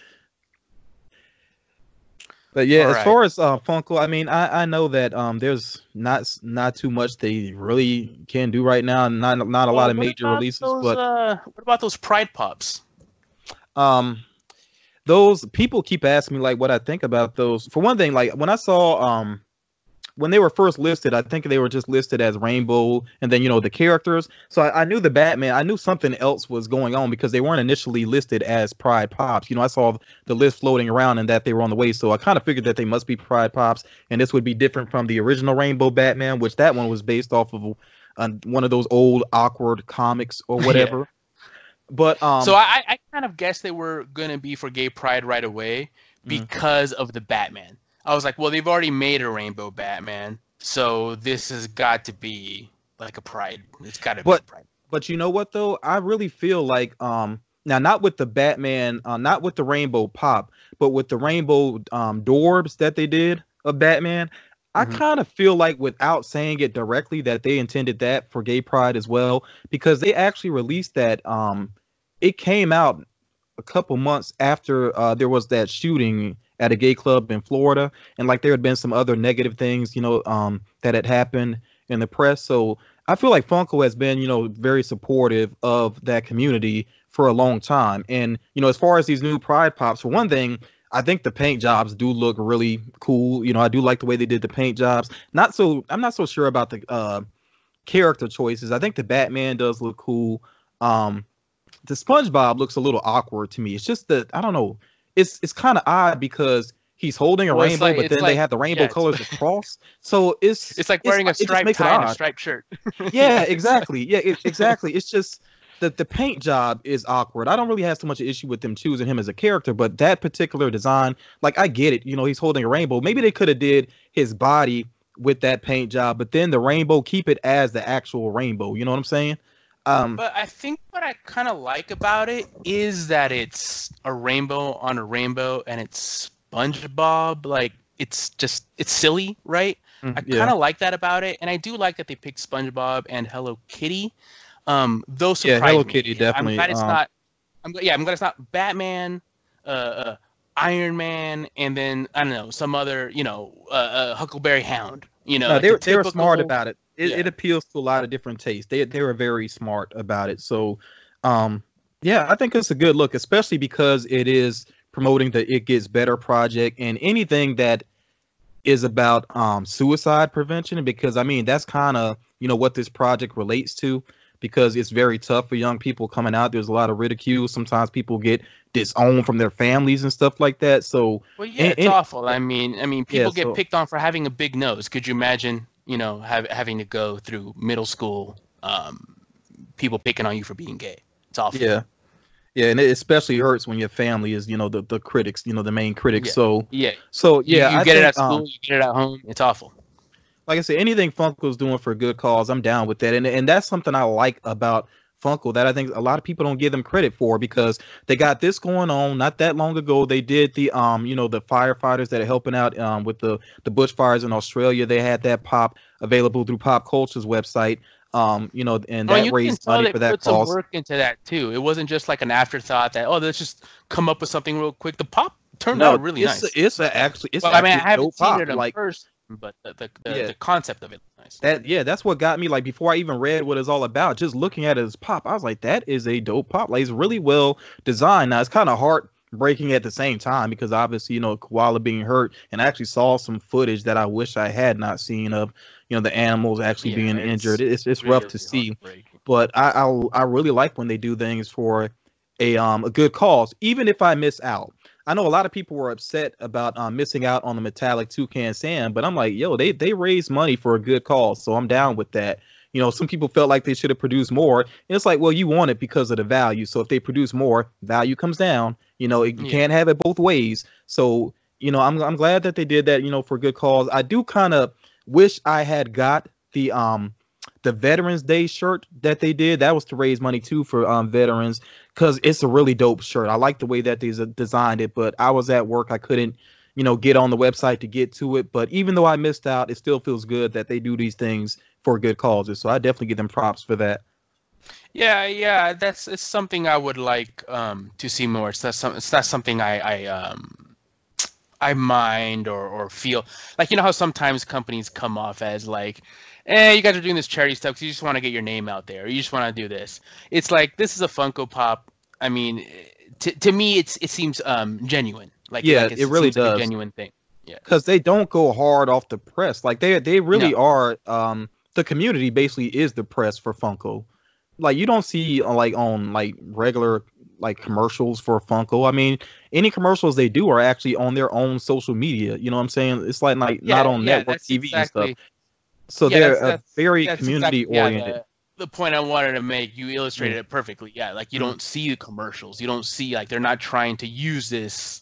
But yeah, All as right. far as Funko, I mean, I know that there's not too much they really can do right now, not a lot Well, of major releases, but what about those Pride Pops? um those people keep asking me like what I think about those. For one thing, like when I saw when they were first listed, I think they were just listed as rainbow and then, the characters. So I knew the Batman, I knew something else was going on because they weren't initially listed as Pride Pops. I saw the list floating around and that they were on the way. So I kind of figured that they must be Pride Pops and this would be different from the original Rainbow Batman, which that one was based off of one of those old awkward comics or Yeah. whatever. But So I kind of guessed they were gonna be for gay pride right away mm, because of the Batman. I was like, well, they've already made a rainbow Batman, so this has got to be like a pride. It's got to be a but pride. But you know what though? I really feel like now not with the Batman, not with the Rainbow Pop, but with the Rainbow Dorbs that they did of Batman. I Hmm. kind of feel like without saying it directly that they intended that for gay pride as well because they actually released that it came out a couple months after there was that shooting at a gay club in Florida and like there had been some other negative things, that had happened in the press. So I feel like Funko has been, very supportive of that community for a long time. And, as far as these new Pride Pops, for one thing, I think the paint jobs do look really cool. I do like the way they did the paint jobs. I'm not so sure about the character choices. I think the Batman does look cool. The SpongeBob looks a little awkward to me. It's just that I don't know. It's kind of odd because he's holding a Well, rainbow, but then they have the rainbow yeah, colors across. So it's like wearing a it just striped makes it tie and a odd. striped shirt. Yeah, exactly. Yeah, exactly. It's just that the paint job is awkward. I don't really have so much issue with them choosing him as a character, but that particular design, like I get it. He's holding a rainbow. Maybe they could have did his body with that paint job, but then the rainbow keep it as the actual rainbow. You know what I'm saying? But I think what I kind of like about it is that it's a rainbow on a rainbow and it's SpongeBob. Like it's silly, right? I Yeah, kind of like that about it, and I do like that they picked SpongeBob and Hello Kitty. Those yeah. surprise Hello me. Kitty I'm definitely. glad it's not. I'm glad it's not Batman, uh, Iron Man, and then I don't know some other Huckleberry Hound. No, Like the they were smart typical. about it. It Yeah. appeals to a lot of different tastes. They were very smart about it. So, yeah, I think it's a good look, especially because it is promoting the It Gets Better project and anything that is about suicide prevention. Because I mean, that's kind of what this project relates to. Because it's very tough for young people coming out. There's a lot of ridicule. Sometimes people get disowned from their families and stuff like that. So, Well, yeah, it's awful. I mean, yeah, people get so picked on for having a big nose. Could you imagine, having to go through middle school, people picking on you for being gay? It's awful. yeah. Yeah, and it especially hurts when your family is, the critics, the main critics. Yeah, So, yeah. yeah, You I get it think, at school, you get it at home. It's awful. like I said, anything Funko's doing for a good cause, I'm down with that, and that's something I like about Funko that I think a lot of people don't give them credit for because they got this going on not that long ago. They did the the firefighters that are helping out with the bushfires in Australia. They had that pop available through Pop Culture's website. And Oh, and that you can raised tell money they for that put some cause. work into that too. It wasn't just like an afterthought that, oh, let's just come up with something real quick. The pop turned No, out really nice. it's Well, I mean, I actually a haven't dope seen pop. it in Like, person, but yeah, the concept of it is nice. that's what got me. Like before I even read what it's all about, just looking at it as pop, I was like, that is a dope pop. Like it's really well designed. Now it's kind of heartbreaking at the same time because obviously koala being hurt, and I actually saw some footage that I wish I had not seen of the animals actually being injured. It's rough to really see, heartbreaking. but I really like when they do things for a good cause, even if I miss out. I know a lot of people were upset about missing out on the metallic toucan Sam, but I'm like, yo, they raised money for a good cause, so I'm down with that. Some people felt like they should have produced more, and it's like, well, you want it because of the value. So if they produce more, value comes down. You can't have it both ways. So I'm glad that they did that. For a good cause. I do kind of wish I had got the Veterans Day shirt that they did. That was to raise money too for veterans, because it's a really dope shirt. I like the way that they designed it, but I was at work. I couldn't, get on the website to get to it. But even though I missed out, it still feels good that they do these things for good causes. So I definitely give them props for that. Yeah, it's something I would like to see more. It's not something I mind or feel like, how sometimes companies come off as like, you guys are doing this charity stuff because you just want to get your name out there, or you just want to do this. It's like, this is a Funko Pop. I mean, to me, it seems genuine. Like, yeah, like it really does. like a genuine thing. Yeah, because they don't go hard off the press. Like they really are. The community basically is the press for Funko. Like you don't see like on like regular like commercials for Funko. I mean, any commercials they do are actually on their own social media. You know what I'm saying? It's like not on network TV and stuff. So they're very community oriented. The point I wanted to make, you illustrated it perfectly. Yeah, like you don't see the commercials. You don't see, like, they're not trying to use this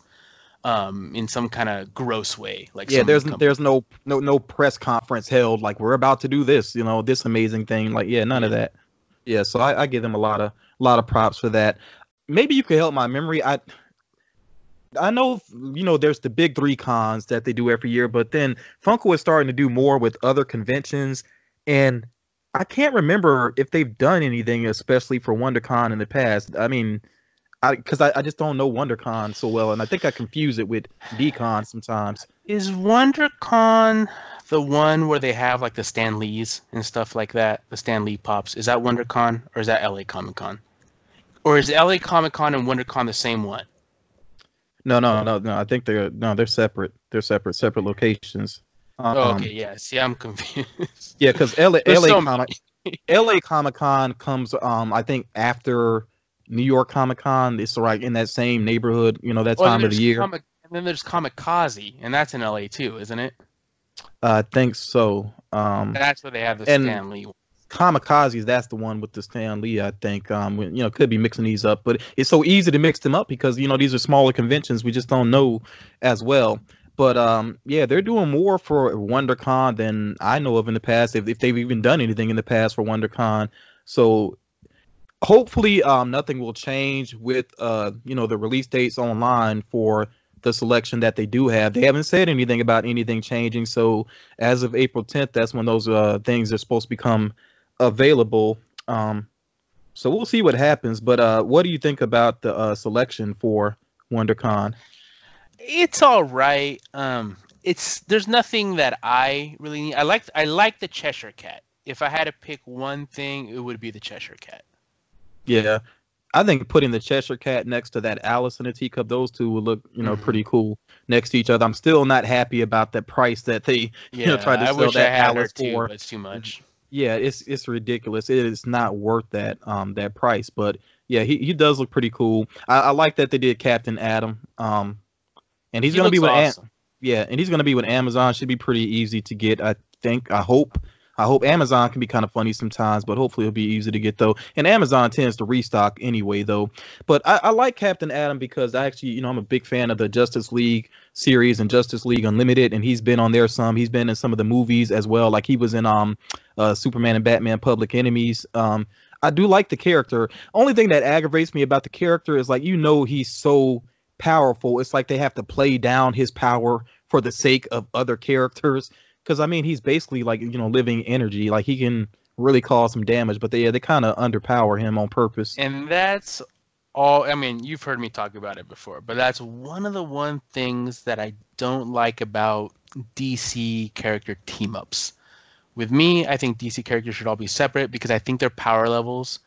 in some kind of gross way. Like, yeah, there's no press conference held like we're about to do this, this amazing thing. Like, yeah, none of that. Yeah, so I give them a lot of props for that. Maybe you could help my memory. I know, there's the big 3 cons that they do every year, but then Funko is starting to do more with other conventions, and I can't remember if they've done anything, especially for WonderCon in the past. I mean, because I just don't know WonderCon so well, and I think I confuse it with DCon sometimes. Is WonderCon the one where they have like the Stan Lees and stuff like that? The Stan Lee pops. Is that WonderCon, or is that LA Comic Con? Or is LA Comic Con and WonderCon the same one? No. I think they're separate. They're separate locations. Okay, yeah. See, I'm confused. Yeah, because LA Comic Con comes I think after New York Comic Con. It's right in that same neighborhood, that time of the year. And then there's Comikaze, and that's in LA too, isn't it? I think so. That's where they have the Stan Lee one. Kamikazes, that's the one with the Stan Lee, I think. Could be mixing these up, but it's so easy to mix them up because these are smaller conventions. We just don't know as well. But yeah, they're doing more for WonderCon than I know of in the past, if they've even done anything in the past for WonderCon. So hopefully nothing will change with the release dates online for the selection that they do have. They haven't said anything about anything changing. So as of April 10th, that's when those things are supposed to become available. So we'll see what happens. But what do you think about the selection for WonderCon? It's all right. There's nothing that I really need. I like the Cheshire Cat. If I had to pick one thing, it would be the Cheshire Cat. Yeah, I think putting the Cheshire Cat next to that Alice in a Teacup, those two would look, pretty cool next to each other. I'm still not happy about the price that they, tried to sell that Alice for. But it's too much. Yeah, it's ridiculous. It is not worth that price. But yeah, he does look pretty cool. I like that they did Captain Adam. And he's gonna be with awesome. and he's gonna be with Amazon. Should be pretty easy to get. I think. I hope Amazon can be kind of funny sometimes, but hopefully it'll be easy to get though. And Amazon tends to restock anyway though. But I like Captain Adam because I actually, I'm a big fan of the Justice League series and Justice League Unlimited, and he's been on there some. He's been in some of the movies as well. Like he was in Superman and Batman Public Enemies. I do like the character. Only thing that aggravates me about the character is like he's so powerful. It's like they have to play down his power for the sake of other characters. Because, I mean, he's basically like, living energy. Like, he can really cause some damage. But they kind of underpower him on purpose. And that's I mean, you've heard me talk about it before, but that's one of the things that I don't like about DC character team ups. With me, I think DC characters should all be separate because I think their power levels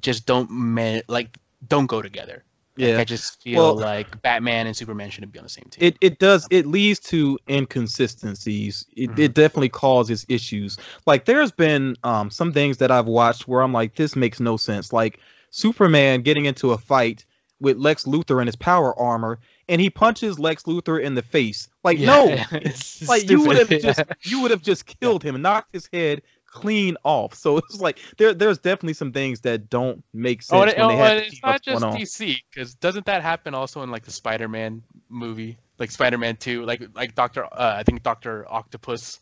just don't go together. Like Yeah. I just feel Well, like Batman and Superman shouldn't be on the same team. it leads to inconsistencies. It definitely causes issues. Like there's been some things that I've watched where I'm like, this makes no sense. Like Superman getting into a fight with Lex Luthor in his power armor, and he punches Lex Luthor in the face. Like no, It's like stupid. you would have just killed him and knocked his head clean off. So it's like there's definitely some things that don't make sense when they have it's not just DC, because doesn't that happen also in like the Spider-Man movie, like Spider-Man 2, like I think Doctor Octopus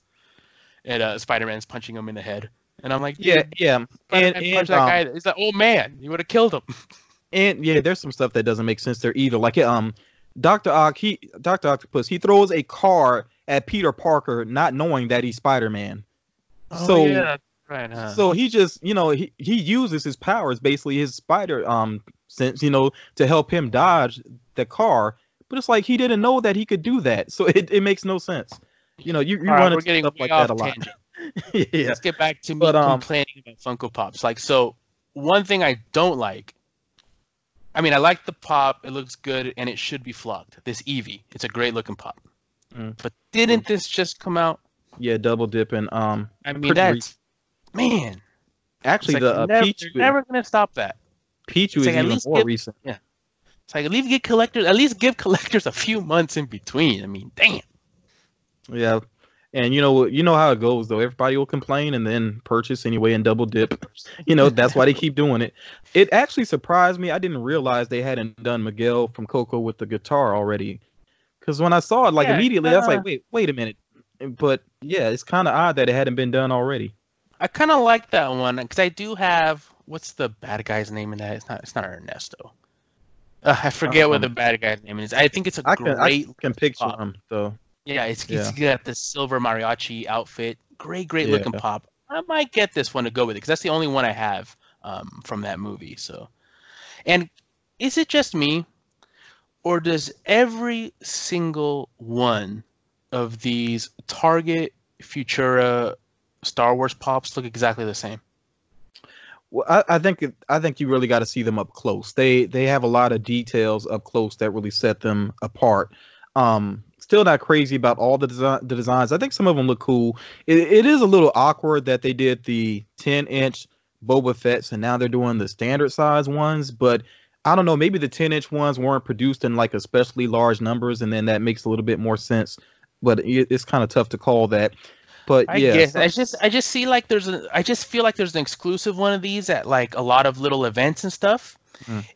and Spider-Man's punching him in the head, and I'm like, yeah, and punch that guy. He's an old man. You would have killed him. And yeah, there's some stuff that doesn't make sense there either. Like Doctor Octopus, he throws a car at Peter Parker, not knowing that he's Spider-Man. Oh, So yeah, that's right, huh? so he just he uses his powers, basically his spider sense, to help him dodge the car. But it's like he didn't know that he could do that, so it makes no sense. You run into stuff like that a lot. Yeah. Let's get back to me complaining about Funko Pops. Like, so one thing I don't like. I mean, I like the pop. It looks good, and it should be flocked. This Eevee, it's a great looking pop. But didn't this just come out? Yeah, double dipping. I mean, that's man. Actually, the Pichu. They're never gonna stop that. Pichu is even more recent. Yeah, it's like at least give collectors a few months in between. I mean, damn. Yeah, and you know how it goes though. Everybody will complain and then purchase anyway and double dip. That's why they keep doing it. It actually surprised me. I didn't realize they hadn't done Miguel from Coco with the guitar already. Because when I saw it, immediately, I was like, wait a minute. But yeah, it's kind of odd that it hadn't been done already. I kind of like that one because I do have what's the bad guy's name in that? It's not Ernesto. I forget what the bad guy's name is. I think it's I great. can picture him though. Yeah, it's got the silver mariachi outfit. Great looking pop. I might get this one to go with it because that's the only one I have from that movie. So, and is it just me, or does every single one of these Target, Futura, Star Wars pops look exactly the same? Well, I think you really got to see them up close. They have a lot of details up close that really set them apart. Still not crazy about all the designs. I think some of them look cool. It is a little awkward that they did the 10-inch Boba Fett's and now they're doing the standard size ones. But I don't know. Maybe the 10-inch ones weren't produced in like especially large numbers, and then that makes a little bit more sense. But it's kind of tough to call that. But I guess I just feel like there's an exclusive one of these at like a lot of little events and stuff.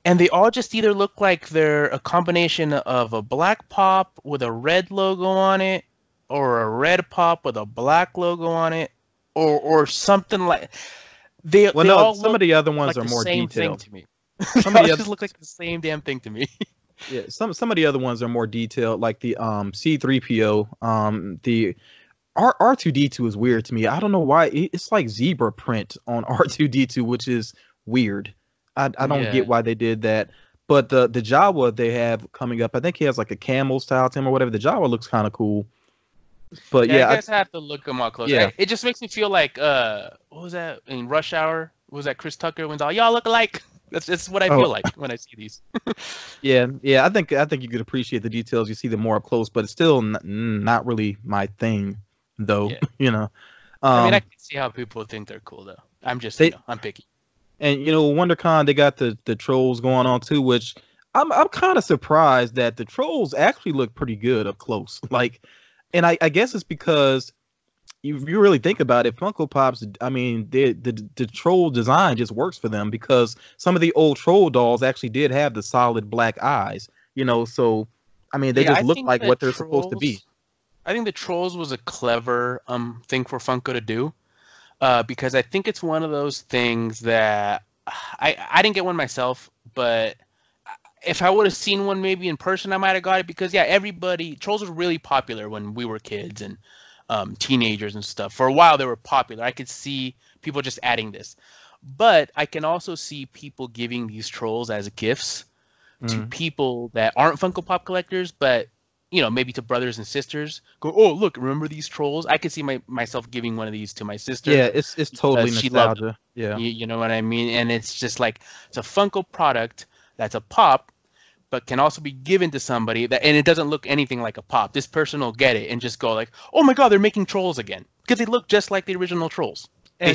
And they all just either look like they're a combination of a black pop with a red logo on it, or a red pop with a black logo on it, or something like. Some of the other ones are more detailed to me. Some of the just look like the same damn thing to me. Yeah, some of the other ones are more detailed, like the C-3PO. The R2-D2 is weird to me. I don't know why. It's like zebra print on R2-D2, which is weird. I don't get why they did that. But the Jawa they have coming up, I think he has like a camel style to him or whatever. The Jawa looks kind of cool. But I guess I have to look them up closer. Yeah. It just makes me feel like what was that in Rush Hour? What was that Chris Tucker when's all y'all look alike? That's what I feel like when I see these. Yeah. I think you could appreciate the details. You see them more up close, but it's still not really my thing, though. Yeah. I mean, I can see how people think they're cool, though. I'm just, I'm picky. And WonderCon, they got the trolls going on too, which I'm kind of surprised that the trolls actually look pretty good up close. And I guess it's because if you really think about it, Funko Pops, I mean, the troll design just works for them because some of the old troll dolls actually did have the solid black eyes. So I mean, they just look like what they're supposed to be. I think the trolls was a clever thing for Funko to do. Because I think it's one of those things that I didn't get one myself, but if I would have seen one maybe in person, I might have got it because trolls were really popular when we were kids and teenagers and stuff. For a while, they were popular. I could see people just adding this, But I can also see people giving these trolls as gifts to people that aren't Funko Pop collectors, but maybe to brothers and sisters. Go, oh look, remember these trolls? I could see myself giving one of these to my sister. Yeah, it's totally she loved nostalgia. Yeah. You know what I mean? And it's just like it's a Funko product that's a pop, but can also be given to somebody and it doesn't look anything like a pop. This person will get it and just go like, oh my god, they're making trolls again, because they look just like the original trolls. And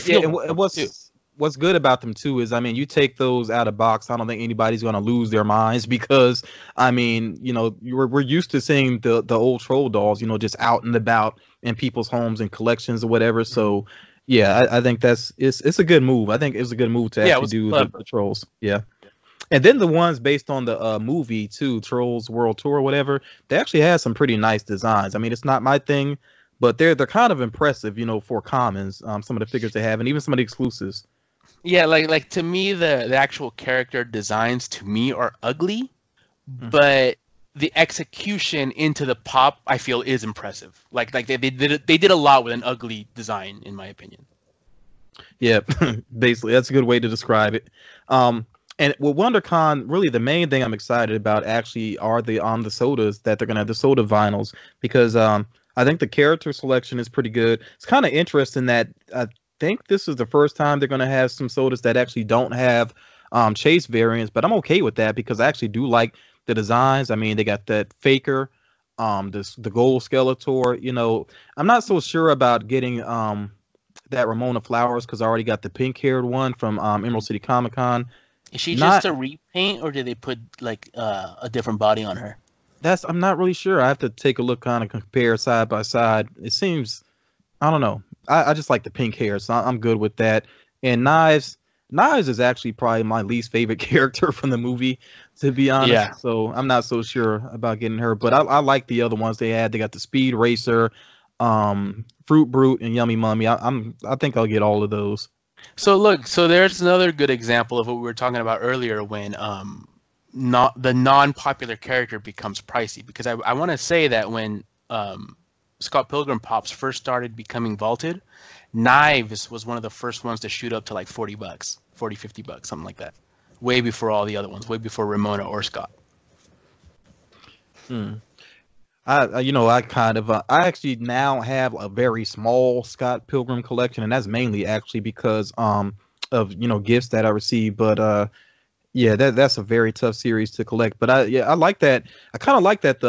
what's good about them too is, I mean, you take those out of box, I don't think anybody's going to lose their minds, because I mean, we're used to seeing the old troll dolls, just out and about in people's homes and collections or whatever. So yeah, I think it's a good move. I think it's a good move to actually do the trolls. Yeah. And then the ones based on the movie too, Trolls World Tour or whatever, they actually had some pretty nice designs. I mean, it's not my thing, but they're kind of impressive, for commons. Some of the figures they have, and even some of the exclusives. Yeah, like to me, the actual character designs to me are ugly, but the execution into the pop I feel is impressive. Like they did a lot with an ugly design, in my opinion. Yeah, basically that's a good way to describe it. And with WonderCon, really the main thing I'm excited about actually are the sodas that they're gonna have, the soda vinyls, because I think the character selection is pretty good. It's kind of interesting that I think this is the first time they're gonna have some sodas that actually don't have chase variants, but I'm okay with that because I actually do like the designs. I mean, they got that Faker, the Gold Skeletor. I'm not so sure about getting that Ramona Flowers because I already got the pink-haired one from Emerald City Comic Con. Is she just a repaint, or did they put like a different body on her? I'm not really sure. I have to take a look, kind of compare side by side. It seems, I don't know. I just like the pink hair, so I'm good with that. And Knives is actually probably my least favorite character from the movie, to be honest. Yeah. So I'm not so sure about getting her, but I like the other ones they had. They got the Speed Racer, Fruit Brute, and Yummy Mummy. I think I'll get all of those. So there's another good example of what we were talking about earlier when the non-popular character becomes pricey, because I want to say that when Scott Pilgrim Pops first started becoming vaulted, Knives was one of the first ones to shoot up to like $40, $50, something like that. Way before all the other ones, way before Ramona or Scott. I actually now have a very small Scott Pilgrim collection, and that's mainly actually because of gifts that I received. But yeah, that's a very tough series to collect. But I like that. I kind of like that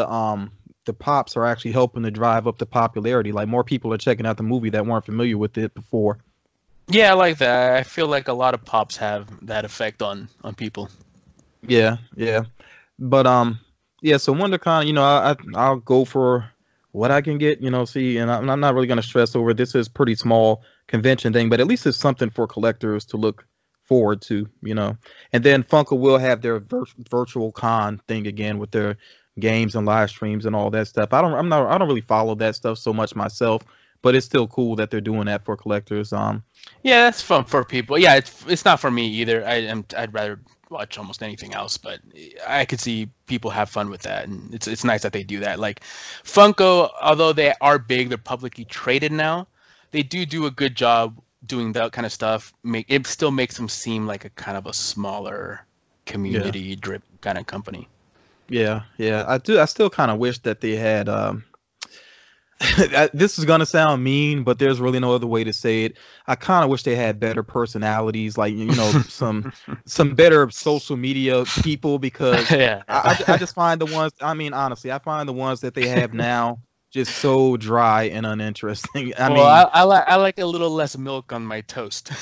the pops are actually helping to drive up the popularity. Like, more people are checking out the movie that weren't familiar with it before. Yeah, I like that. I feel like a lot of pops have that effect on people. Yeah. But yeah, so WonderCon, I'll go for what I can get, see, and I'm not really going to stress over it. This is pretty small convention thing, but at least it's something for collectors to look forward to, And then Funko will have their virtual con thing again with their games and live streams and all that stuff. I don't really follow that stuff so much myself, but it's still cool that they're doing that for collectors. Yeah, that's fun for people. Yeah, it's not for me either. I'd rather watch almost anything else, but I could see people have fun with that, and it's nice that they do that. Like Funko, although they are big, they're publicly traded now. They do a good job doing that kind of stuff. It still makes them seem like a kind of a smaller community driven kind of company. Yeah. I still kind of wish that they had this is gonna sound mean, but there's really no other way to say it. I kind of wish they had better personalities, like some better social media people, because I just find the ones. I mean, honestly, I find the ones that they have now just so dry and uninteresting. I like a little less milk on my toast.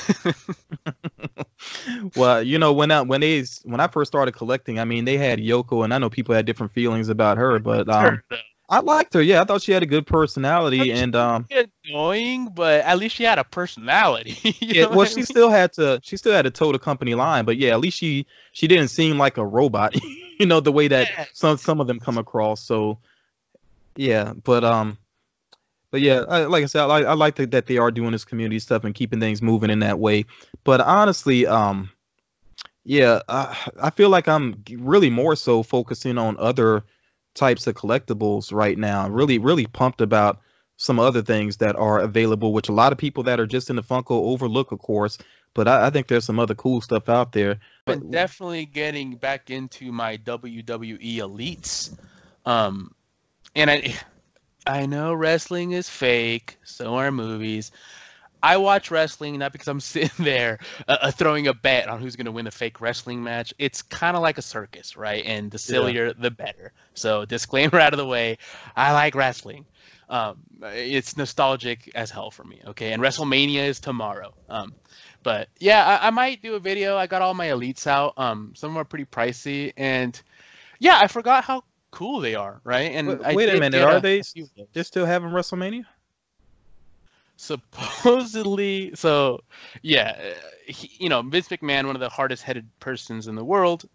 Well, when I first started collecting, I mean, they had Yoko, and I know people had different feelings about her, but I liked her. Yeah, I thought she had a good personality, and annoying, but at least she had a personality. She still had to toe the company line, but yeah, at least she didn't seem like a robot. The way that some of them come across. So yeah, but yeah, like I said, I like that they are doing this community stuff and keeping things moving in that way. But honestly, I feel like I'm really more so focusing on other types of collectibles right now. Really pumped about some other things that are available, which a lot of people that are just in the Funko overlook, of course. But I think there's some other cool stuff out there. But definitely getting back into my WWE elites. And I know wrestling is fake, so are movies. I watch wrestling not because I'm sitting there throwing a bet on who's going to win a fake wrestling match. It's kind of like a circus, right? And the sillier, the better. So disclaimer out of the way, I like wrestling. It's nostalgic as hell for me, okay? And WrestleMania is tomorrow. But yeah, I might do a video. I got all my elites out. Some of them are pretty pricey. And yeah, I forgot how cool they are, right? And wait a minute, are they still having WrestleMania? Supposedly, so yeah, Vince McMahon, one of the hardest-headed persons in the world,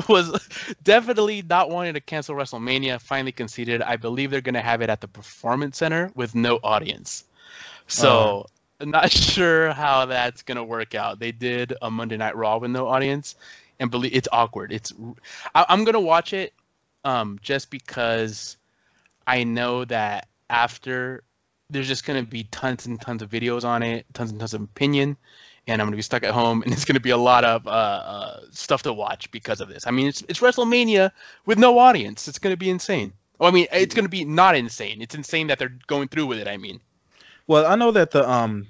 was definitely not wanting to cancel WrestleMania. Finally conceded. I believe they're going to have it at the Performance Center with no audience. So I'm not sure how that's going to work out. They did a Monday Night Raw with no audience, and believe it's awkward. I'm going to watch it just because I know that after. There's just going to be tons and tons of videos on it, tons and tons of opinion, and I'm going to be stuck at home, and it's going to be a lot of stuff to watch because of this. I mean, it's WrestleMania with no audience. It's going to be insane. Well, I mean, it's going to be not insane. It's insane that they're going through with it, I mean. Well, I know that the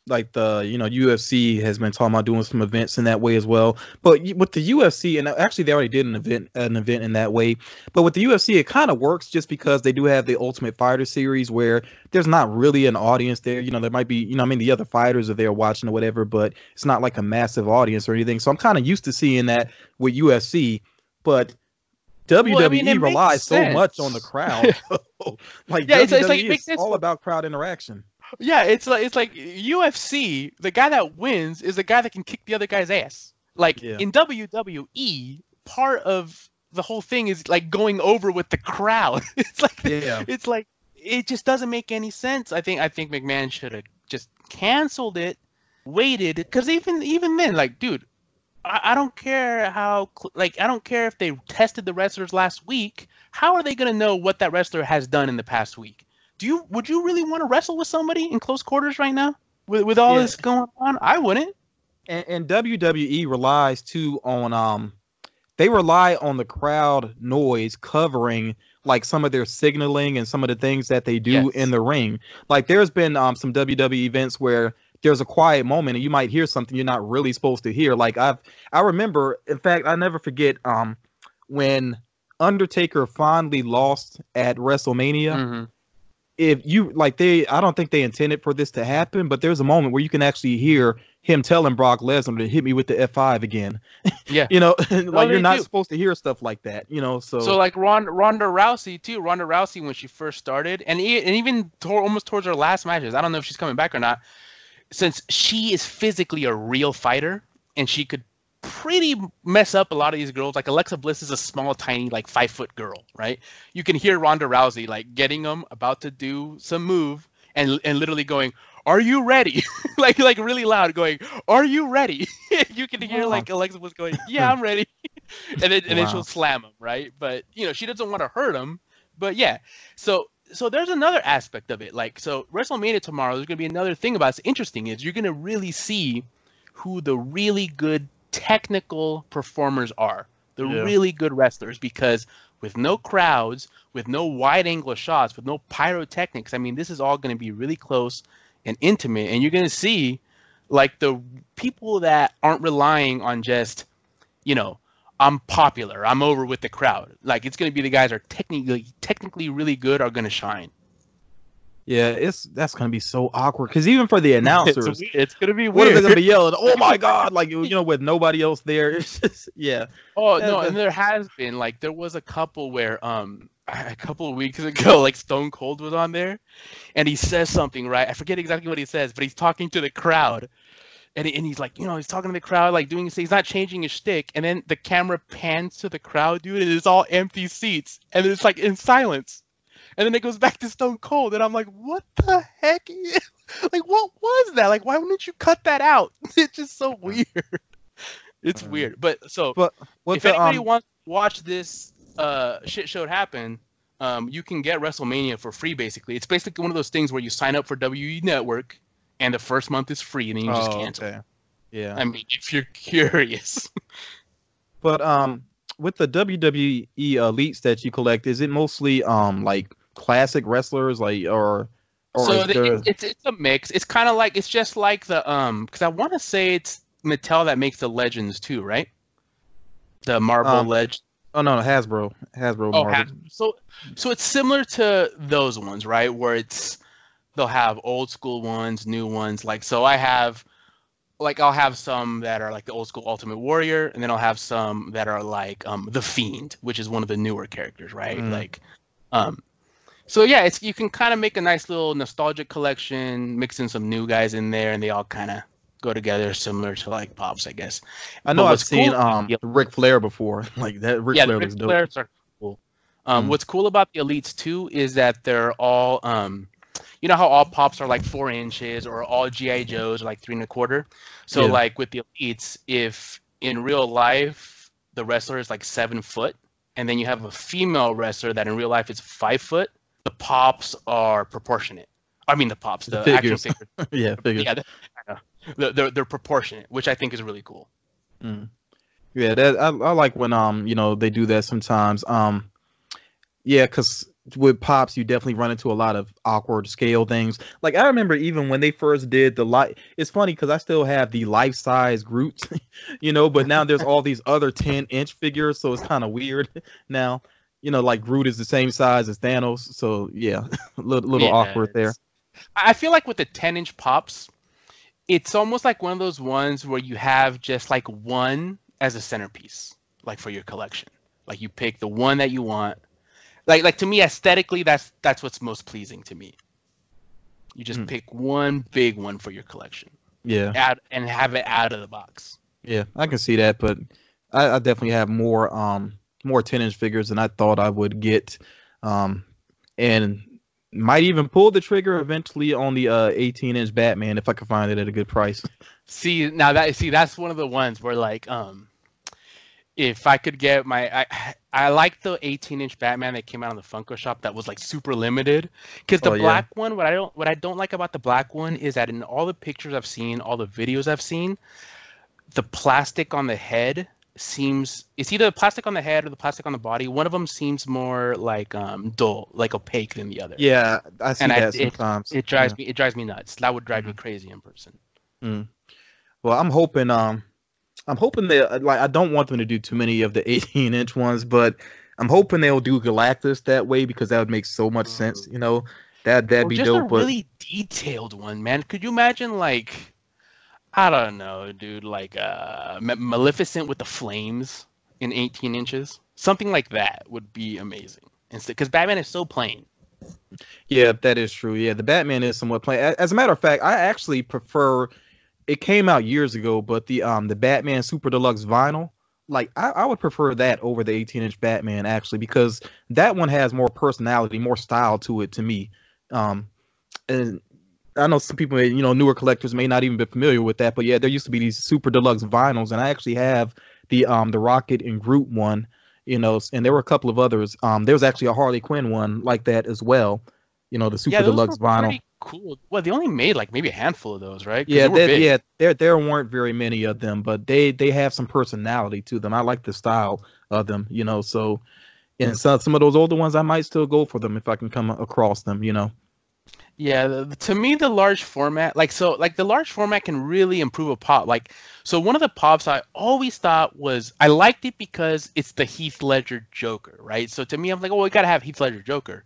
UFC has been talking about doing some events in that way as well. But with the UFC, and actually they already did an event in that way. But with the UFC, it kind of works just because they do have the Ultimate Fighter series where there's not really an audience there. There might be, the other fighters are there watching or whatever, but it's not like a massive audience or anything. So I'm kind of used to seeing that with UFC, but WWE relies so much on the crowd. WWE is all about crowd interaction. Yeah, it's like UFC. The guy that wins is the guy that can kick the other guy's ass. In WWE, part of the whole thing is like going over with the crowd. It's like it just doesn't make any sense. I think McMahon should have just canceled it, waited, because even then, dude, I don't care how I don't care if they tested the wrestlers last week. How are they gonna know what that wrestler has done in the past week? Would you really want to wrestle with somebody in close quarters right now with all this going on? I wouldn't. And WWE relies too on they rely on the crowd noise covering some of their signaling and some of the things that they do in the ring. There's been some WWE events where there's a quiet moment and you might hear something you're not really supposed to hear. I remember, in fact, I never forget when Undertaker finally lost at WrestleMania. Mm-hmm. I don't think they intended for this to happen, but there's a moment where you can actually hear him telling Brock Lesnar to hit me with the F5 again. Yeah. You're not supposed to hear stuff like that, So Ronda Rousey too. Ronda Rousey, when she first started, and even almost towards her last matches, I don't know if she's coming back or not, since she is physically a real fighter and she could pretty mess up a lot of these girls. Alexa Bliss is a small, tiny, 5-foot girl, right? You can hear Ronda Rousey getting them about to do some move and literally going, "Are you ready?" like really loud, going, "Are you ready?" You can hear Alexa Bliss going, "Yeah, I'm ready," and then she'll slam him, right? But she doesn't want to hurt him. But yeah, so there's another aspect of it. So WrestleMania tomorrow, there's gonna be another thing about it's interesting is you're gonna really see who the really good technical performers are, really good wrestlers, because with no crowds, with no wide angle shots, with no pyrotechnics, I mean, this is all going to be really close and intimate, and you're going to see the people that aren't relying on just, I'm popular, I'm over with the crowd. It's going to be the guys that are technically really good are going to shine. Yeah, that's gonna be so awkward because even for the announcers, it's gonna be weird. What are they gonna be yelling? "Oh my god!" With nobody else there. It's just Oh no, and there has been there was a couple where a couple of weeks ago, Stone Cold was on there, and he says something, right? I forget exactly what he says, but he's talking to the crowd, and he's he's talking to the crowd, doing he's not changing his shtick, and then the camera pans to the crowd, dude, and it's all empty seats, and it's in silence. And then it goes back to Stone Cold, and I'm like, what the heck? What was that? Why wouldn't you cut that out? It's just so weird. It's weird. But if anybody wants to watch this shit show happen, you can get WrestleMania for free, basically. It's basically one of those things where you sign up for WWE Network, and the first month is free, and then you just cancel. Okay. Yeah. I mean, if you're curious. But with the WWE elites that you collect, is it mostly like classic wrestlers, like or So is there? it's a mix. It's kind of like, it's just like the because I want to say it's Mattel that makes the Legends too, right? The Marvel Legend. Oh no, Hasbro Oh, Marvel. so it's similar to those ones, right? Where they'll have old school ones, new ones. Like, so I'll have some that are like the old school Ultimate Warrior, and then I'll have some that are like the Fiend, which is one of the newer characters, right? Like, so yeah, you can kind of make a nice little nostalgic collection, mix in some new guys in there, and they all kind of go together, similar to like Pops, I guess. I know I've seen Yep. Ric Flair before. Like that Ric Flair looks dope. Flairs are cool. What's cool about the Elites too is that they're all you know how all Pops are like 4 inches, or all GI Joes are like 3 1/4. So like with the Elites, if in real life the wrestler is like 7 foot, and then you have a female wrestler that in real life is 5 foot, the Pops are proportionate. I mean, the Pops, the action figures. Yeah, figures. Yeah, they're proportionate, which I think is really cool. Yeah, that I like when they do that sometimes. Yeah, because with Pops, you definitely run into a lot of awkward scale things. Like I remember even when they first did the life. It's funny because I still have the life-size Groot, but now there's all these other 10-inch figures, so it's kind of weird now. Like Groot is the same size as Thanos, so yeah, a little awkward there. I feel like with the 10-inch Pops, it's almost like one of those ones where you have just like one as a centerpiece, like for your collection. Like you pick the one that you want. Like to me, aesthetically, that's what's most pleasing to me. You just pick one big one for your collection. Yeah. And have it out of the box. Yeah, I can see that, but I definitely have more 10-inch figures than I thought I would get, and might even pull the trigger eventually on the 18-inch Batman if I can find it at a good price. That's one of the ones where like if I could get I like the 18-inch Batman that came out on the Funko Shop that was like super limited, because the black one, what I don't like about the black one is that in all the pictures I've seen, all the videos I've seen, the plastic on the head it's either the plastic on the head or the plastic on the body. One of them seems more like dull, like opaque than the other. Yeah, I see that sometimes. It drives me nuts. That would drive me crazy in person. Well, I'm hoping that, like, I don't want them to do too many of the 18-inch ones, but I'm hoping they'll do Galactus that way, because that would make so much sense. That'd be just dope. A really detailed one, man. Could you imagine, like, I don't know, dude, like Maleficent with the flames in 18 inches? Something like that would be amazing. Because Batman is so plain. Yeah, that is true. Yeah, the Batman is somewhat plain. As a matter of fact, I actually prefer. It came out years ago, but the Batman Super Deluxe vinyl, like I would prefer that over the 18-inch Batman, actually, because that one has more personality, more style to it to me. And I know some people, newer collectors may not even be familiar with that, but yeah, there used to be these Super Deluxe vinyls, and I actually have the Rocket and Groot one, and there were a couple of others. There was actually a Harley Quinn one like that as well, the Super Deluxe vinyl. Pretty cool. Well, they only made like maybe a handful of those, right? Yeah, there weren't very many of them, but they have some personality to them. I like the style of them, so, and some of those older ones I might still go for them if I can come across them, Yeah, to me, the large format, the large format can really improve a pop. So one of the pops I always thought I liked it because it's the Heath Ledger Joker, right? So to me, I'm like, oh, we gotta have Heath Ledger Joker,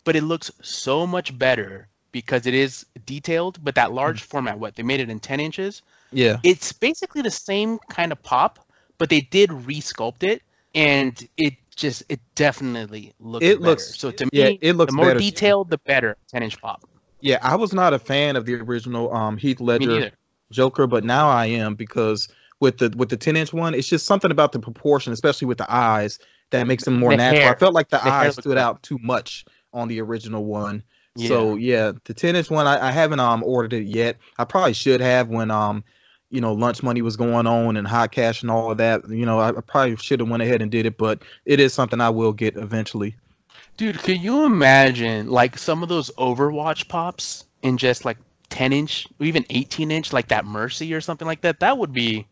but it looks so much better because it is detailed. But that large format, they made it in 10 inches. Yeah, it's basically the same kind of pop, but they did resculpt it, and it definitely looks better. So to me, it looks the more better. Detailed, the better 10-inch pop. Yeah, I was not a fan of the original Heath Ledger Joker, but now I am, because with the 10-inch one, it's just something about the proportion, especially with the eyes, that makes them more natural. I felt like the eyes stood out too much on the original one. Yeah. So yeah, the 10-inch one, I haven't ordered it yet. I probably should have when lunch money was going on and hot cash and all of that. I probably should have went ahead and did it, but it is something I will get eventually. Dude, can you imagine like some of those Overwatch pops in just like 10-inch or even 18-inch, like that Mercy or something like that. That would be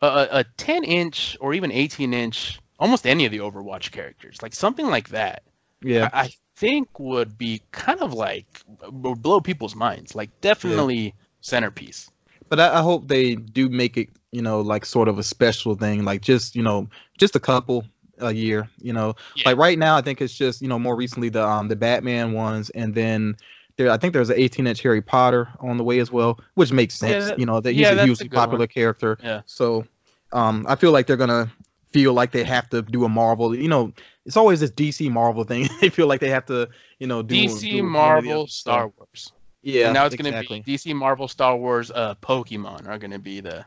a 10-inch or even 18-inch, almost any of the Overwatch characters, like something like that. Yeah. I think would be kind of like would blow people's minds. Like definitely centerpiece. But I hope they do make it, like sort of a special thing, like just, just a couple a year, like right now, I think it's just, more recently the Batman ones. And then I think there's an 18-inch Harry Potter on the way as well, which makes sense, that he's a hugely popular character. Yeah. So I feel like they're going to feel like they have to do a Marvel, it's always this DC Marvel thing. They feel like they have to, do DC Marvel Star Wars. Yeah, and now it's going to be DC, Marvel, Star Wars, Pokemon are going to be the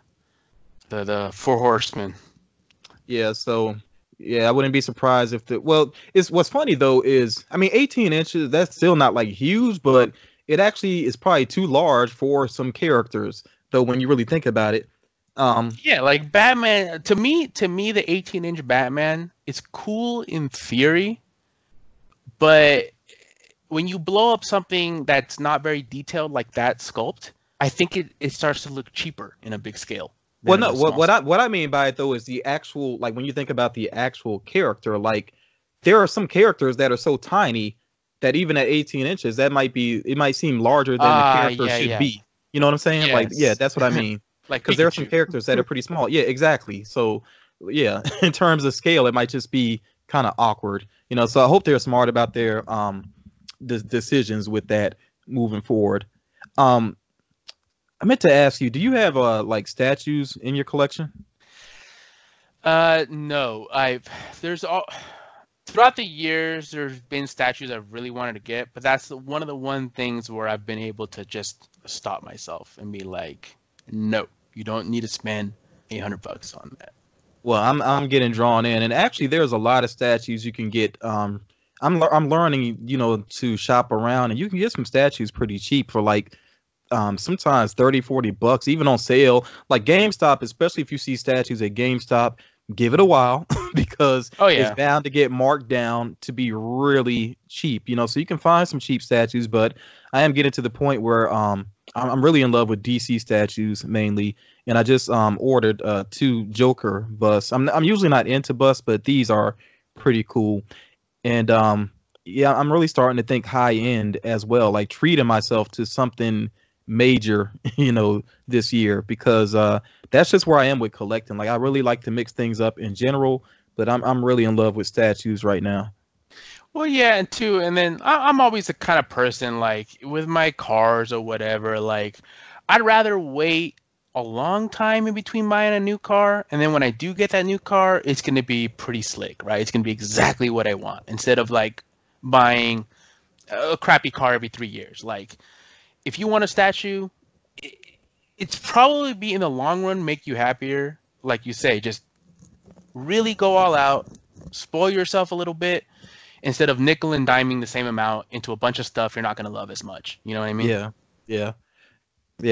four horsemen. Yeah, so I wouldn't be surprised if it's what's funny though is 18 inches, that's still not like huge, but it actually is probably too large for some characters though when you really think about it. Yeah, like Batman to me the 18-inch Batman is cool in theory, but when you blow up something that's not very detailed like that sculpt, I think it starts to look cheaper in a big scale. Well, no, what I mean by it though is the actual, like when you think about the actual character, like there are some characters that are so tiny that even at 18 inches, it might seem larger than the character should be. You know what I'm saying? Yes. Like, that's what I mean. Like because there are some characters that are pretty small. Yeah, exactly. So yeah, in terms of scale, it might just be kind of awkward. So I hope they're smart about their decisions with that moving forward. I meant to ask you, do you have like statues in your collection? No, throughout the years there's been statues I've really wanted to get, but that's one of the things where I've been able to just stop myself and be like, no, you don't need to spend $800 on that. Well, I'm getting drawn in, and actually there's a lot of statues you can get. I'm learning, to shop around, and you can get some statues pretty cheap for like sometimes $30-$40 even on sale, like GameStop, especially if you see statues at GameStop, give it a while because it's bound to get marked down to be really cheap, so you can find some cheap statues. But I am getting to the point where I'm really in love with DC statues mainly, and I just ordered 2 Joker busts. I'm usually not into busts, but these are pretty cool. And I'm really starting to think high end as well, like treating myself to something major, this year, because that's just where I am with collecting. Like I really like to mix things up in general, but I'm really in love with statues right now. Well, yeah, and then I'm always the kind of person, like with my cars or whatever, like I'd rather wait a long time in between buying a new car, and then when I do get that new car, it's going to be pretty slick, right? It's going to be exactly what I want, instead of like buying a crappy car every 3 years. Like if you want a statue, it's probably be in the long run make you happier. Like you say, just really go all out, spoil yourself a little bit, instead of nickel and diming the same amount into a bunch of stuff you're not going to love as much. You know what I mean? Yeah.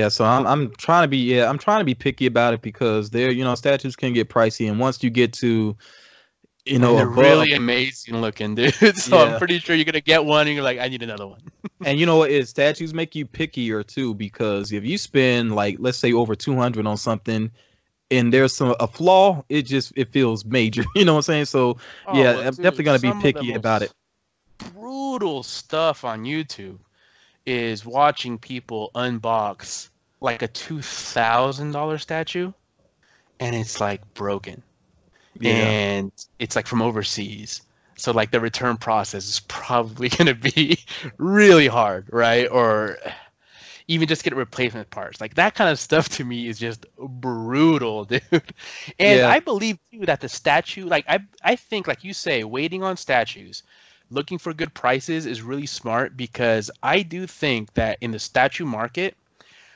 So I'm trying to be picky about it, because statues can get pricey, and once you get to they're really amazing looking, dude. So I'm pretty sure you're gonna get one and you're like, I need another one. And you know what is, statues make you pickier too, because if you spend like, let's say over 200 on something and there's a flaw, it feels major. You know what I'm saying? So I'm definitely gonna be picky about it. Brutal stuff on YouTube is watching people unbox like a $2,000 statue, and it's like broken. Yeah. And it's like from overseas, so like the return process is probably going to be really hard, right? Or even just get replacement parts. Like that kind of stuff to me is just brutal, dude. And I believe too that the statue, like I think, like you say, waiting on statues, looking for good prices is really smart, because I do think that in the statue market,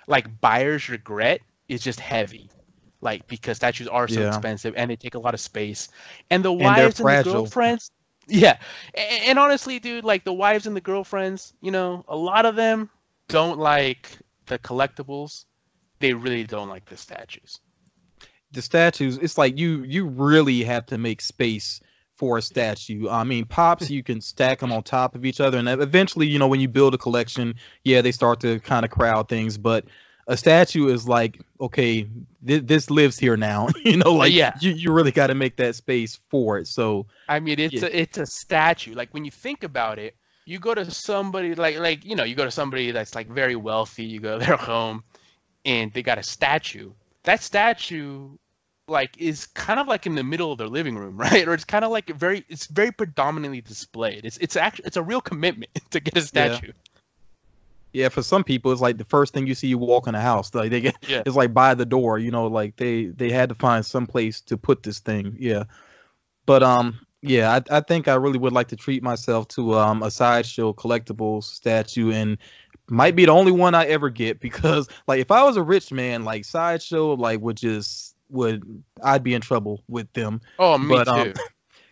like buyer's regret is just heavy. Like, because statues are so expensive and they take a lot of space, and the wives and the girlfriends, and honestly, dude, like the wives and the girlfriends, a lot of them don't like the collectibles. They really don't like the statues. The statues, it's like you really have to make space for a statue. I mean, pops, you can stack them on top of each other, and eventually, you know, when you build a collection, yeah, they start to kind of crowd things. But a statue is like, okay, this lives here now. You know, like Yeah. you really got to make that space for it. So I mean, it's a statue. Like when you think about it, you go to somebody like you know, you go to somebody that's like very wealthy. You go to their home, and they got a statue. That statue, like, is kind of like in the middle of their living room, right? Or it's kind of like it's very predominantly displayed. It's actually, it's a real commitment to get a statue. Yeah, for some people, it's like the first thing you see you walk in a house. Like they get, it's like by the door. You know, like they had to find some place to put this thing. Yeah, but yeah, I think I really would like to treat myself to a Sideshow collectibles statue, and might be the only one I ever get, because like if I was a rich man, like Sideshow like I'd be in trouble with them. Oh, me too.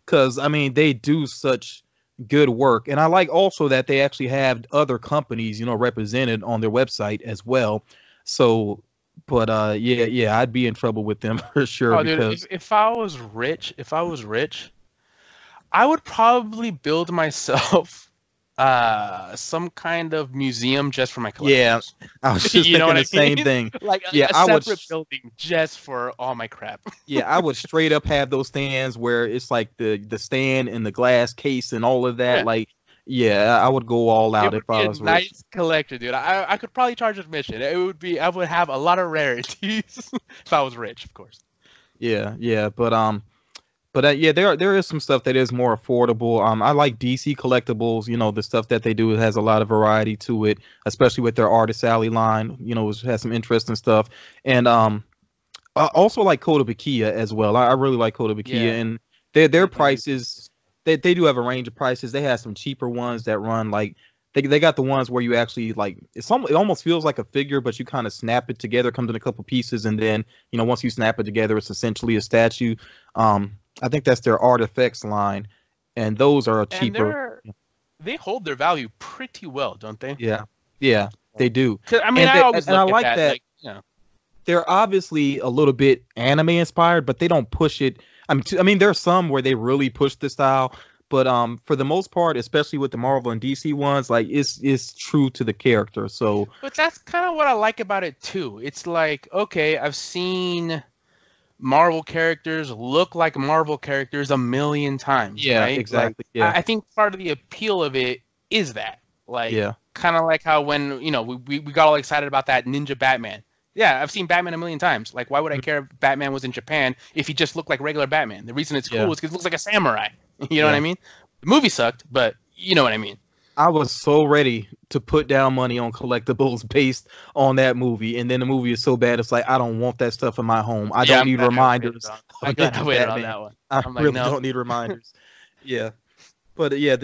Because I mean they do such good work, and I like also that they actually have other companies, you know, represented on their website as well. So, but yeah, I'd be in trouble with them for sure. Oh, because dude, if I was rich, I would probably build myself some kind of museum just for my collections. Yeah, I was just thinking the same thing. Like yeah, a separate building just for all my crap. Yeah, I would straight up have those stands where it's like the stand and the glass case and all of that. Like, yeah, I would go all out if I was nice rich. collector, dude. I could probably charge admission. I would have a lot of rarities if I was rich, of course. Yeah, but yeah, there is some stuff that is more affordable. I like DC collectibles. You know, the stuff that they do has a lot of variety to it, especially with their Artist Alley line. You know, which has some interesting stuff. And I also like Kotobukiya as well. I really like Kotobukiya, and their prices. They do have a range of prices. They have some cheaper ones that run like they got the ones where you actually like it almost feels like a figure, but you kind of snap it together. It comes in a couple pieces, and then you know once you snap it together, it's essentially a statue. I think that's their Artifacts line, and those are cheaper. They hold their value pretty well, don't they? Yeah, they do. I mean, I like that. Like, you know, they're obviously a little bit anime inspired, but they don't push it. I mean, there's some where they really push the style, but for the most part, especially with the Marvel and DC ones, like it's true to the character. So, but that's kind of what I like about it too. It's like, okay, I've seen Marvel characters look like Marvel characters a million times. Yeah, right? exactly. Like, I think part of the appeal of it is that, like, kind of like how when you know we got all excited about that Ninja Batman. Yeah, I've seen Batman a million times. Like, why would I care if Batman was in Japan if he just looked like regular Batman? The reason it's cool is because it looks like a samurai. You know what I mean? The movie sucked, but you know what I mean. I was so ready to put down money on collectibles based on that movie, and then the movie is so bad, it's like I don't want that stuff in my home. I don't need reminders. I waited on that one. I really don't need reminders. Yeah, but yeah,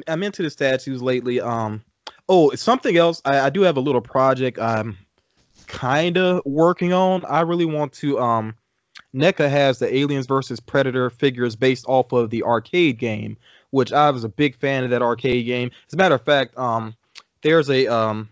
I'm into the statues lately. Oh, something else. I do have a little project I'm kind of working on. I really want to. NECA has the Aliens versus Predator figures based off of the arcade game, which I was a big fan of that arcade game. As a matter of fact, there's a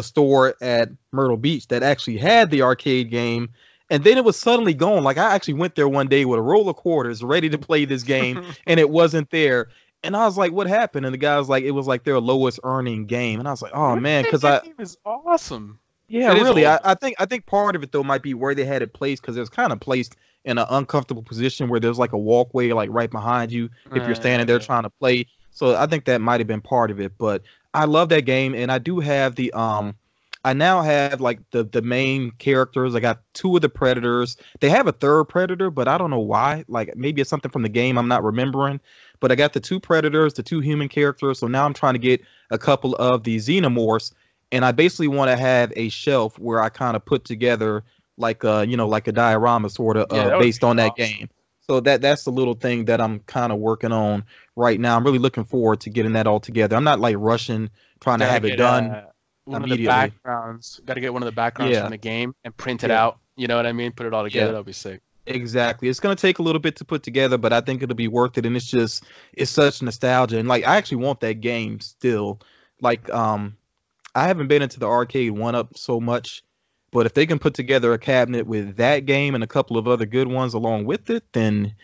store at Myrtle Beach that actually had the arcade game, and then it was suddenly gone. Like I actually went there one day with a roll of quarters ready to play this game, and it wasn't there. And I was like, "What happened?" And the guy was like, "It was like their lowest earning game." And I was like, "Oh man," because that game is awesome. Yeah, really. I think part of it though might be where they had it placed, because it was kind of placed in an uncomfortable position where there's like a walkway like right behind you if you're standing there trying to play. So I think that might have been part of it. But I love that game, and I do have the I now have like the main characters. I got 2 of the Predators. They have a 3rd Predator, but I don't know why. Like maybe it's something from the game I'm not remembering. But I got the 2 Predators, the 2 human characters. So now I'm trying to get a couple of the Xenomorphs. And I basically want to have a shelf where I kind of put together like like a diorama sort of based on that game. So that's the little thing that I'm kind of working on right now. I'm really looking forward to getting that all together. I'm not like rushing, trying to have it done immediately. Got to get one of the backgrounds from the game and print it out. You know what I mean? Put it all together. That'll be sick. Exactly. It's going to take a little bit to put together, but I think it'll be worth it. And it's such nostalgia. And like, I actually want that game still. Like, I haven't been into the arcade 1-up so much, but if they can put together a cabinet with that game and a couple of other good ones along with it, then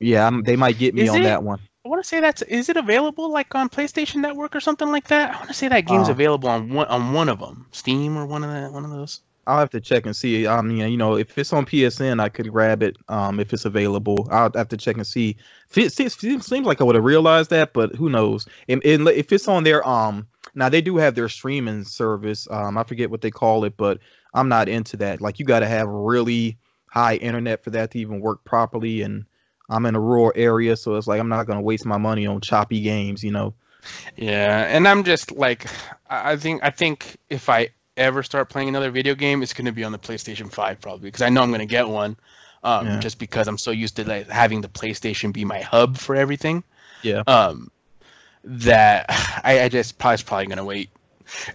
Yeah, they might get me Is on it? that one. I want to say is it available like on PlayStation Network or something like that? I want to say that game's Uh, available on one of them, Steam or one of those. I'll have to check and see. You know, if it's on PSN, I could grab it. If it's available, I'll have to check and see. It seems like I would have realized that, but who knows? And if it's on their now they do have their streaming service. I forget what they call it, but I'm not into that. Like you got to have really high internet for that to even work properly, and I'm in a rural area, so it's like I'm not gonna waste my money on choppy games, you know. Yeah, and I'm just like, I think if I ever start playing another video game, it's going to be on the PlayStation 5 probably because I know I'm going to get one, Yeah. just because I'm so used to like having the PlayStation be my hub for everything. Yeah. That I just probably going to wait.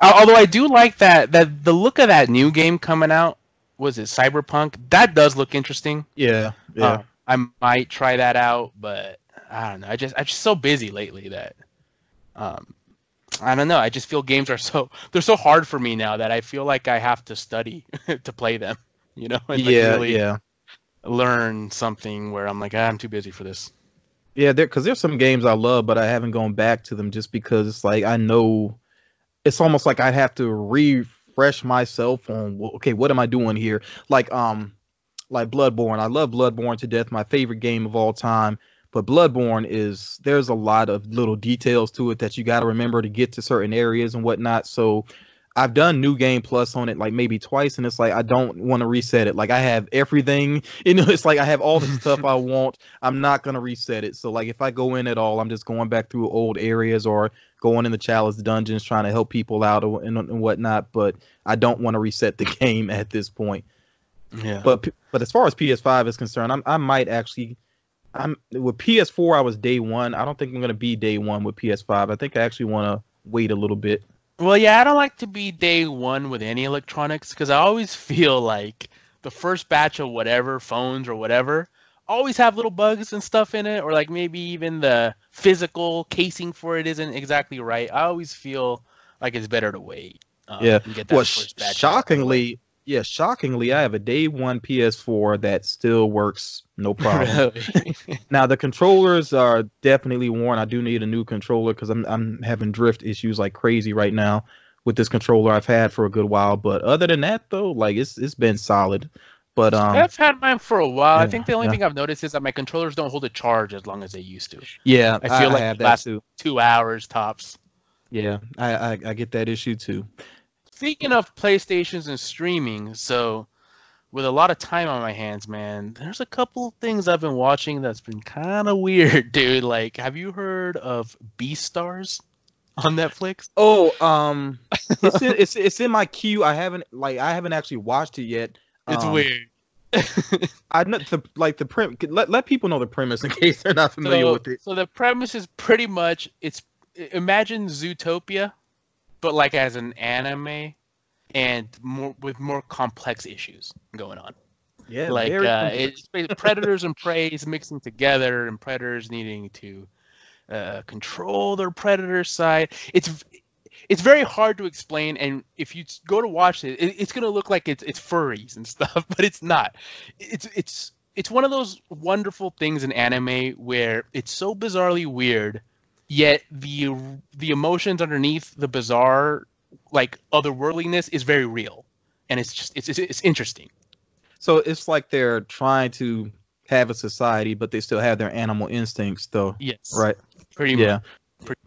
Although I do like that the look of that new game coming out, was it Cyberpunk? That does look interesting. Yeah. Yeah. I might try that out, but I don't know. I'm just so busy lately that I don't know. I just feel games are they're so hard for me now that I feel like I have to study to play them, you know? And Yeah. learn something where I'm like, I'm too busy for this. Yeah, because there's some games I love, but I haven't gone back to them just because it's like I know it's almost like I'd have to refresh myself on okay, what am I doing here? Like Bloodborne. I love Bloodborne to death, my favorite game of all time. But Bloodborne there's a lot of little details to it that you got to remember to get to certain areas and whatnot. So I've done New Game Plus on it like maybe twice, and it's like I don't want to reset it. Like I have everything, you know. It's like I have all the stuff I want. I'm not gonna reset it. So like if I go in at all, I'm just going back through old areas or going in the chalice dungeons, trying to help people out and whatnot. But I don't want to reset the game at this point. Yeah. But as far as PS5 is concerned, I might actually. I'm with PS4. I was day one. I don't think I'm gonna be day one with PS5. I think I actually want to wait a little bit. Well, yeah, I don't like to be day one with any electronics because I always feel like the first batch of whatever phones or whatever always have little bugs and stuff in it, or like maybe even the physical casing for it isn't exactly right. I always feel like it's better to wait. Yeah. And get that first batch shockingly, I have a day one PS4 that still works no problem. Really? Now the controllers are definitely worn. I do need a new controller because I'm having drift issues like crazy right now with this controller I've had for a good while. But other than that, though, like it's been solid. But I've had mine for a while. Yeah, I think the only thing I've noticed is that my controllers don't hold a charge as long as they used to. Yeah, I feel like have it that lasts too. 2 hours tops. Yeah, I get that issue too. Speaking of PlayStations and streaming, so with a lot of time on my hands, man, there's a couple things I've been watching that's been kind of weird, dude. Like, have you heard of Beastars on Netflix? Oh, it's in my queue. I haven't actually watched it yet. It's weird. I know the premise. Let people know the premise in case they're not familiar with it. So the premise is pretty much imagine Zootopia, but like as an anime and with more complex issues going on. Yeah, like it's predators and prey mixing together, and predators needing to control their predator side. It's very hard to explain, and if you go to watch it, it's gonna look like it's furries and stuff, but it's not. It's one of those wonderful things in anime where it's so bizarrely weird, yet the emotions underneath the bizarre, like otherworldliness, is very real, and it's interesting. So it's like they're trying to have a society, but they still have their animal instincts, though. Yes. Right. Pretty much.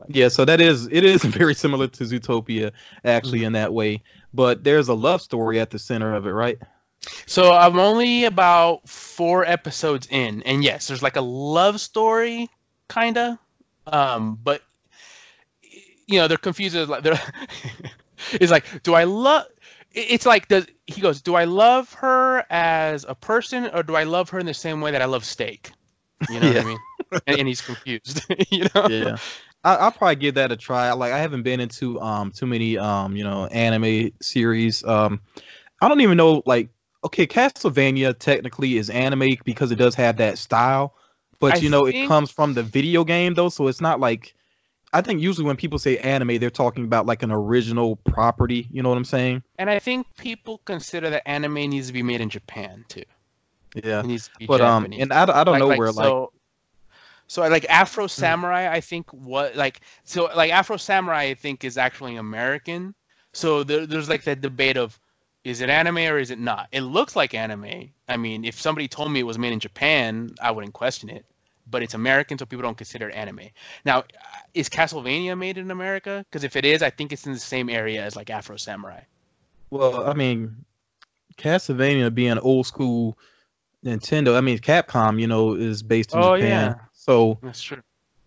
Yeah, so it is very similar to Zootopia, actually, in that way. But there's a love story at the center of it, right? So I'm only about 4 episodes in, and yes, there's like a love story, kinda. But they're confused. It's like, do I love? It's like, do I love her as a person, or do I love her in the same way that I love steak? You know what I mean? And he's confused. Yeah. I'll probably give that a try. Like I haven't been into too many anime series. I don't even know, like, okay, Castlevania technically is anime because it does have that style, but it comes from the video game though, so it's not like, I think usually when people say anime, they're talking about like an original property. You know what I'm saying? And I think people consider that anime needs to be made in Japan too. Yeah, It needs to be but Japanese. and I don't know where like So like Afro Samurai, I think Afro Samurai, I think is actually American. So there's like that debate of, is it anime or is it not? It looks like anime. I mean, if somebody told me it was made in Japan, I wouldn't question it. But it's American, so people don't consider it anime. Now, is Castlevania made in America? Because if it is, I think it's in the same area as like Afro Samurai. Well, I mean, Castlevania being old school Nintendo, I mean, Capcom, is based in Japan. Yeah. So that's true.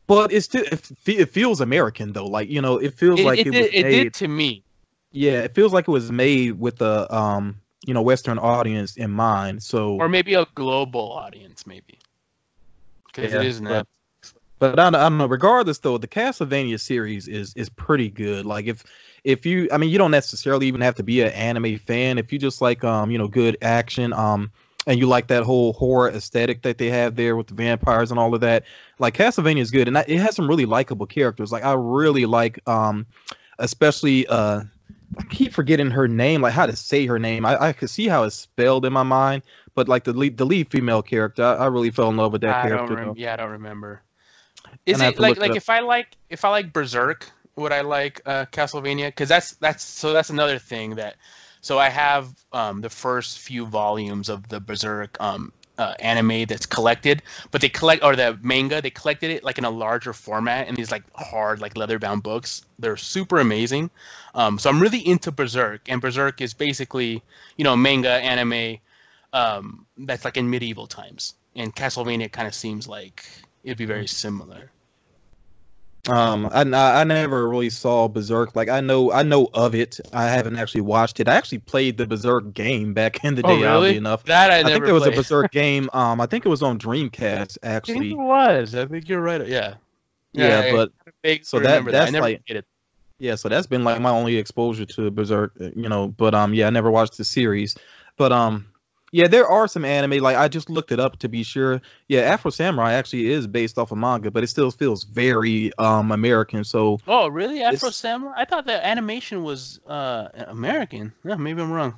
But it feels American though. Like, it feels like it was made. It did to me. Yeah, it feels like it was made with a Western audience in mind. So, or maybe a global audience, maybe. Because it is not. But I don't know. Regardless, though, the Castlevania series is pretty good. Like if you, I mean, you don't necessarily even have to be an anime fan. If you just like good action, and you like that whole horror aesthetic that they have there with the vampires and all of that, like Castlevania is good, and it has some really likable characters. Like I really like, especially I keep forgetting her name, like how to say her name. I could see how it's spelled in my mind, but like the lead female character, I really fell in love with that character. I don't remember. Is it like if I like Berserk, would I like Castlevania? Because that's another thing that. So I have the first few volumes of the Berserk anime that's collected, but the manga, they collected it like in a larger format in these like hard like leather bound books. They're super amazing. So I'm really into Berserk, and Berserk is basically manga anime that's like in medieval times, and Castlevania kind of seems like it'd be very similar. I never really saw Berserk. Like I know of it. I haven't actually watched it. I actually played the Berserk game back in the day. Really? Oddly enough, that I think there was a Berserk game. I think it was on Dreamcast. Actually, I think it was. I think you're right. Yeah. But so that's I never like played it. Yeah, so that's been like my only exposure to Berserk. But I never watched the series. But yeah, there are some anime. Like I just looked it up to be sure. Yeah, Afro Samurai actually is based off of manga, but it still feels very American. So. Oh, really? Afro Samurai? I thought the animation was American. Yeah, maybe I'm wrong.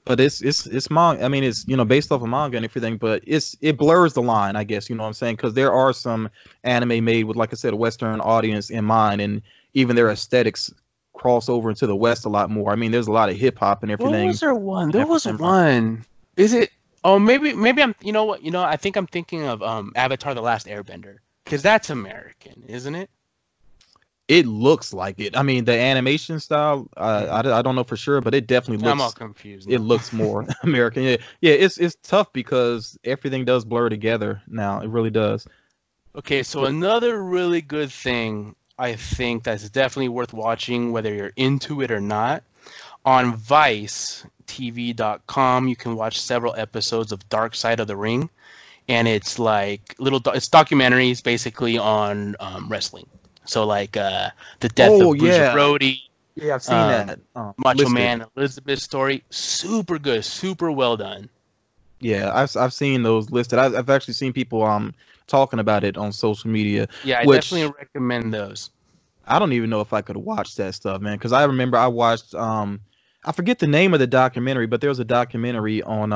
But it's manga. I mean, it's based off of manga and everything, but it blurs the line, I guess. You know what I'm saying? Because there are some anime made with, like I said, a Western audience in mind, and even their aesthetics cross over into the West a lot more. I mean, there's a lot of hip hop and everything. Was there one? There was one. Is it? Oh, maybe I'm. You know what? I think I'm thinking of Avatar: The Last Airbender, because that's American, isn't it? It looks like it. I mean, the animation style, I don't know for sure, but it definitely looks. I'm all confused now. It looks more American. Yeah. It's tough because everything does blur together now. It really does. Okay, so another really good thing I think that's definitely worth watching, whether you're into it or not, on ViceTV.com, you can watch several episodes of Dark Side of the Ring, and it's like it's documentaries basically on wrestling. So like the death of Bruiser Brody. Yeah, I've seen that. Macho Man Elizabeth story. Super good, super well done. Yeah, I've seen those listed. I've actually seen people talking about it on social media. Yeah, I definitely recommend those. I don't even know if I could watch that stuff, man, because I remember I watched I forget the name of the documentary, but there was a documentary on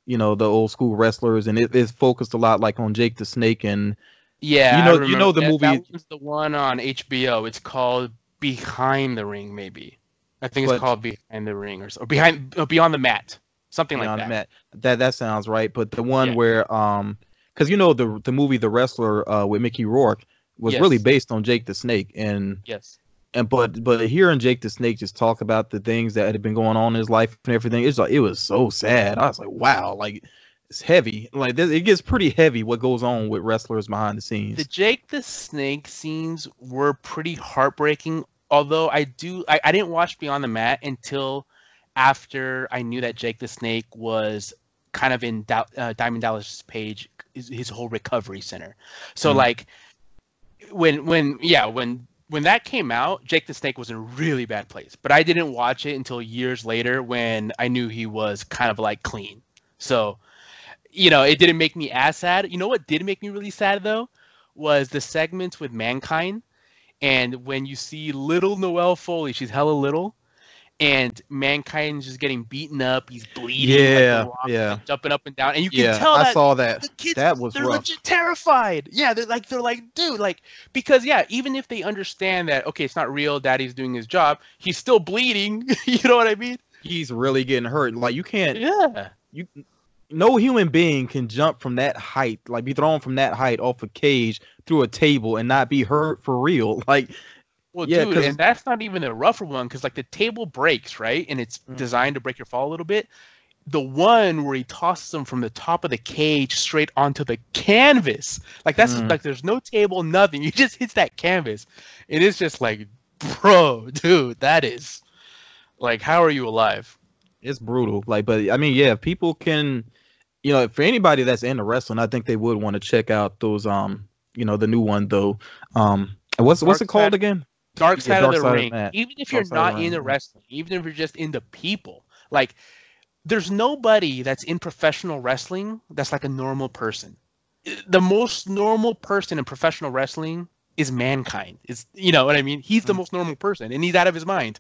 the old school wrestlers, and it focused a lot like on Jake the Snake and yeah, you know the movie. That was the one on HBO. It's called Behind the Ring, maybe. I think it's called Behind the Ring or Beyond the Mat, something like that. That sounds right. But the one where because the movie The Wrestler with Mickey Rourke was really based on Jake the Snake, and but hearing Jake the Snake just talk about the things that had been going on in his life and everything, it's like it was so sad. I was like, wow, like. It's heavy. Like it gets pretty heavy what goes on with wrestlers behind the scenes. The Jake the Snake scenes were pretty heartbreaking. Although I didn't watch Beyond the Mat until after I knew that Jake the Snake was kind of in Diamond Dallas Page, his whole recovery center. So like when that came out, Jake the Snake was in a really bad place. But I didn't watch it until years later when I knew he was kind of like clean. So. It didn't make me as sad. You know what did make me really sad, though, was the segments with Mankind. And when you see little Noelle Foley, she's hella little, and Mankind's just getting beaten up. He's bleeding. Yeah, like The Rock, yeah, like, jumping up and down, and you can yeah. tell I that saw that. the kids, That was they're rough. legit terrified. Yeah, they're like, dude, like, because yeah, even if they understand that, okay, it's not real, Daddy's doing his job, he's still bleeding. You know what I mean? He's really getting hurt. Like you can't. Yeah. No human being can jump from that height, like be thrown from that height off a cage through a table and not be hurt for real. Like, Well, yeah, dude, and that's not even a rougher one, because like the table breaks, right? And it's designed to break your fall a little bit. The one where he tosses him from the top of the cage straight onto the canvas, like that's like there's no table, nothing. He just hits that canvas. It is just like, bro, dude, that is like, how are you alive? it's brutal. Like, but I mean, yeah, people can, for anybody that's into wrestling, I think they would want to check out those, the new one though. What's it called again? Dark Side of the Ring. Mat. Even if you're not into wrestling, even if you're just into people, like, there's nobody that's in professional wrestling that's like a normal person. The most normal person in professional wrestling is Mankind. You know what I mean? He's the most normal person, and he's out of his mind.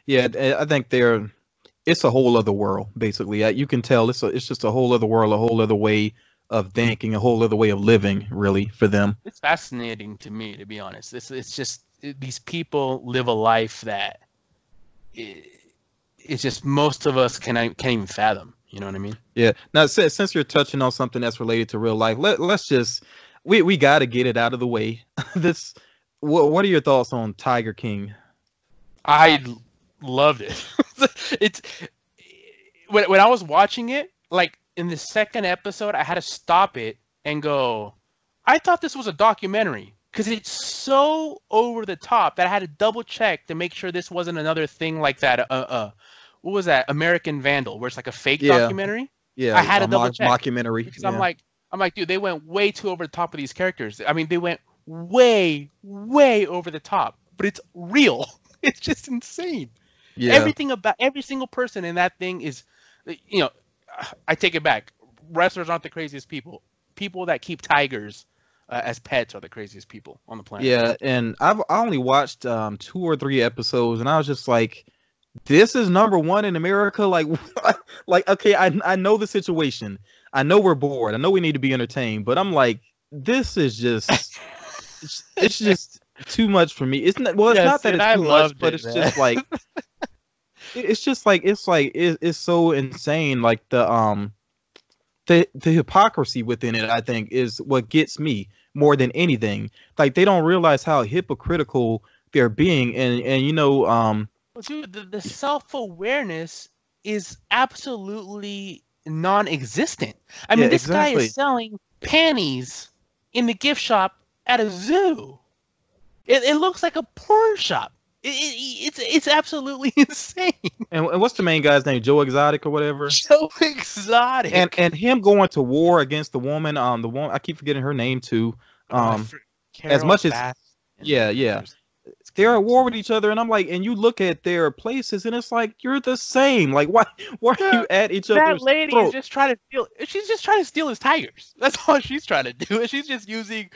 Yeah, I think it's a whole other world, basically. You can tell it's just a whole other world, a whole other way of thinking, a whole other way of living, really, for them. It's fascinating to me, to be honest. It's just these people live a life that it's just most of us can't even fathom. You know what I mean? Yeah. Now, since you're touching on something that's related to real life, let's just we got to get it out of the way. What are your thoughts on Tiger King? I loved it. It's when I was watching it, like in the second episode, I had to stop it and go, I thought this was a documentary, because it's so over the top that I had to double check to make sure this wasn't another thing like that. What was that? American Vandal, where it's like a fake documentary. Yeah, I had to double check mockumentary. Because I'm like, dude, they went way too over the top with these characters. I mean, they went way, way over the top, but it's real. It's just insane. Yeah. Everything about every single person in that thing is, I take it back. Wrestlers aren't the craziest people. People that keep tigers as pets are the craziest people on the planet. Yeah, and I only watched 2 or 3 episodes, and I was just like, this is number one in America. Like, okay, I know the situation. I know we're bored. I know we need to be entertained, but I'm like, this is just, it's just too much for me. It's not. Well, it's not that it's too much, but it's just like, it's so insane. Like the hypocrisy within it, I think, is what gets me more than anything. Like, they don't realize how hypocritical they're being, and dude, the self-awareness is absolutely non-existent. I mean, this guy is selling panties in the gift shop at a zoo. It looks like a porn shop. It's absolutely insane. And what's the main guy's name? Joe Exotic or whatever? Joe Exotic. And him going to war against the woman. The woman, I keep forgetting her name too. As much as yeah. They're at war with each other, and I'm like, and you look at their places, and it's like, you're the same. Like, why are you at each other's That lady throat? is just trying to steal. She's just trying to steal his tigers. That's all she's trying to do. She's just using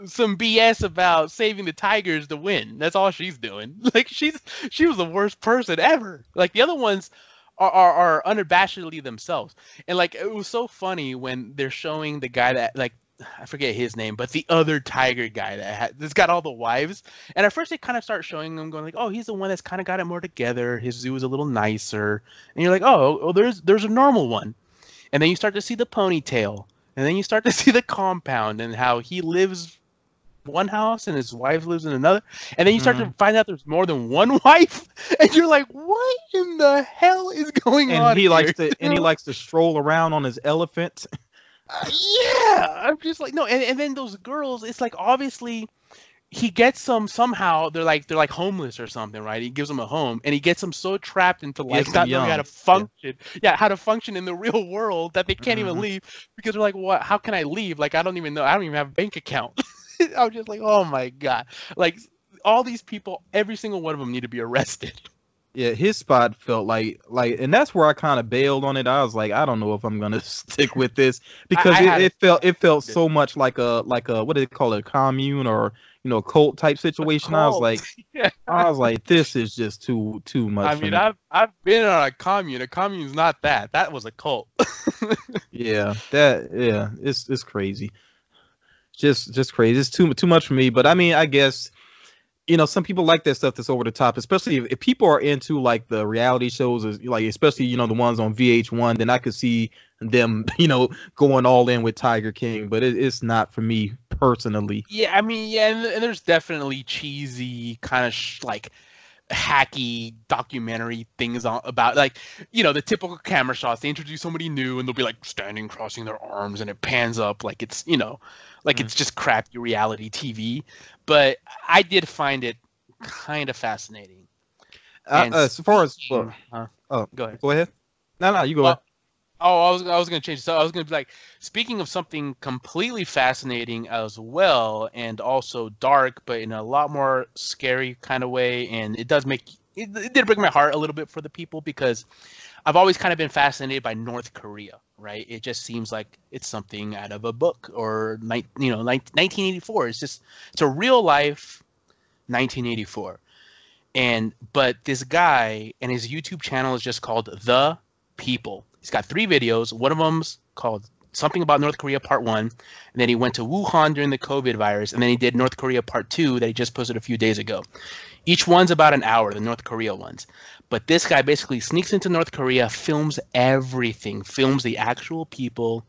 some BS about saving the tigers to win. That's all she's doing. Like, she was the worst person ever. Like, the other ones are unabashedly themselves. And like, it was so funny when they're showing the guy that, like, I forget his name, but the other tiger guy that's got all the wives. And at first they kind of start showing them, going like, oh, he's the one that's kind of got it more together. His zoo is a little nicer. And you're like, oh, there's a normal one. And then you start to see the ponytail. And then you start to see the compound and how he lives one house and his wife lives in another. And then you start to find out there's more than one wife. And you're like, what in the hell is going on? He likes to stroll around on his elephant. Yeah, I'm just like, no, and then those girls, it's like, obviously he gets them somehow. They're like homeless or something, right? He gives them a home, and he gets them so trapped into like not knowing how to function, how to function in the real world, that they can't even leave, because they're like, what? How can I leave? Like, I don't even know. I don't even have a bank account. I was just like, oh my god, like, all these people, every single one of them need to be arrested. Yeah, his spot felt and that's where I kind of bailed on it. I was like, I don't know if I'm gonna stick with this because I had a it felt so much like a what do they call it, a commune or cult type situation. cult. Yeah. I was like, this is just too much I for mean, me. I've been on a commune. A commune's not that. That was a cult. Yeah, it's crazy. Just crazy. It's too much for me. But I mean, I guess some people like that stuff that's over the top, especially if people are into like the reality shows, like especially the ones on VH1. Then I could see them, going all in with Tiger King. But it's not for me personally. Yeah, I mean, yeah, and there's definitely cheesy kind of like hacky documentary things about like the typical camera shots. They introduce somebody new and they'll be like standing crossing their arms and it pans up like it's like it's just crappy reality TV. But I did find it kind of fascinating. As far as go ahead. Go ahead. No, you go ahead. Oh, I was gonna change. So I was gonna be like, speaking of something completely fascinating as well, and also dark, but in a lot more scary kind of way. And it did break my heart a little bit for the people because I've always kind of been fascinated by North Korea, right? It just seems like it's something out of a book or 1984. It's a real life 1984. But this guy and his YouTube channel is just called The People. He's got 3 videos. One of them's called Something About North Korea Part 1. And then he went to Wuhan during the COVID virus. And then he did North Korea Part 2 that he just posted a few days ago. Each one's about an hour, the North Korea ones. But this guy basically sneaks into North Korea, films everything, films the actual people.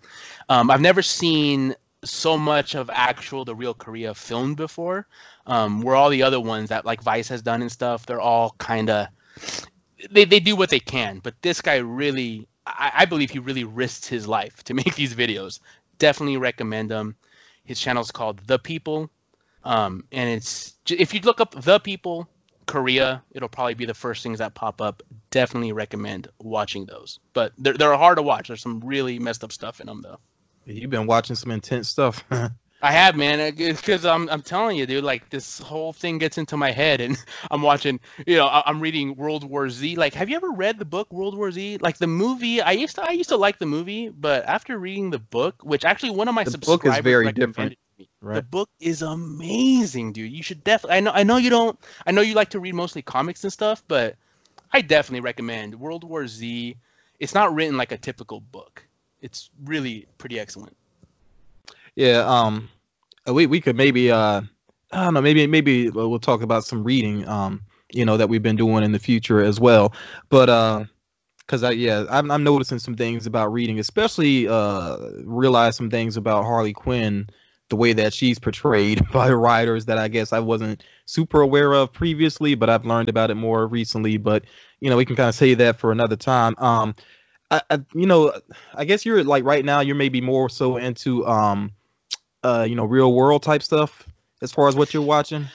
I've never seen so much of the real Korea filmed before. Where all the other ones that like Vice has done and stuff, they're all kind of, they do what they can. But this guy really, I believe he really risked his life to make these videos. Definitely recommend him. His channel is called The People. And it's, if you look up The People Korea, it'll probably be the first things that pop up. Definitely recommend watching those. But they're hard to watch. There's some really messed up stuff in them though. You've been watching some intense stuff. I have, man. Because I'm telling you, dude. Like this whole thing gets into my head, and I'm watching. I'm reading World War Z. Like, have you ever read the book World War Z? Like the movie. I used to like the movie, but after reading the book, which actually one of my subscribers book is very different. Right. The book is amazing, dude. You should definitely. I know you don't. I know you like to read mostly comics and stuff, but I definitely recommend World War Z. It's not written like a typical book. It's really pretty excellent. Yeah, we could maybe I don't know, maybe we'll talk about some reading that we've been doing in the future as well. But because I'm noticing some things about reading, especially realize some things about Harley Quinn, the way that she's portrayed by writers that I guess I wasn't super aware of previously, but I've learned about it more recently. But we can kind of say that for another time. I guess you're like right now you're maybe more so into real world type stuff as far as what you're watching.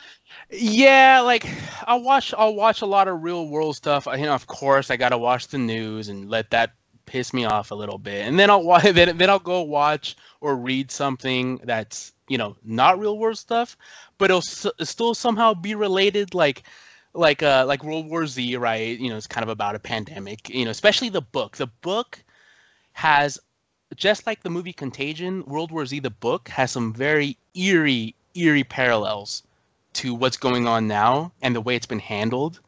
Yeah, like I'll watch a lot of real world stuff. Of course I gotta watch the news and let that piss me off a little bit, and then I'll go watch or read something that's not real world stuff, but it'll still somehow be related, like World War Z, right? It's kind of about a pandemic. Especially the book. The book has, just like the movie Contagion, World War Z, the book has some very eerie parallels to what's going on now and the way it's been handled.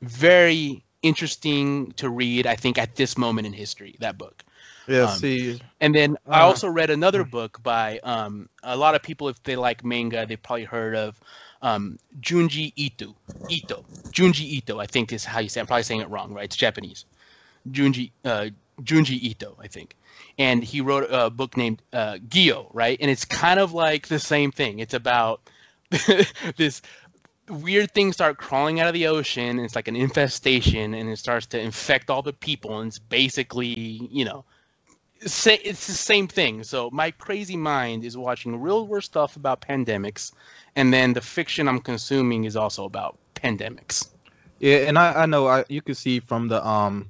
Very interesting to read, I think, at this moment in history, that book. Yeah, see. And then I also read another book by a lot of people, if they like manga, they've probably heard of Junji Ito. Junji Ito, I think is how you say it. I'm probably saying it wrong, right? It's Japanese. Junji Ito, I think. And he wrote a book named Gyo, right? And it's kind of like the same thing. It's about this weird thing start crawling out of the ocean, and it's like an infestation, and it starts to infect all the people, and it's basically, it's the same thing. So my crazy mind is watching real world stuff about pandemics, and then the fiction I'm consuming is also about pandemics. Yeah, and I know you can see from the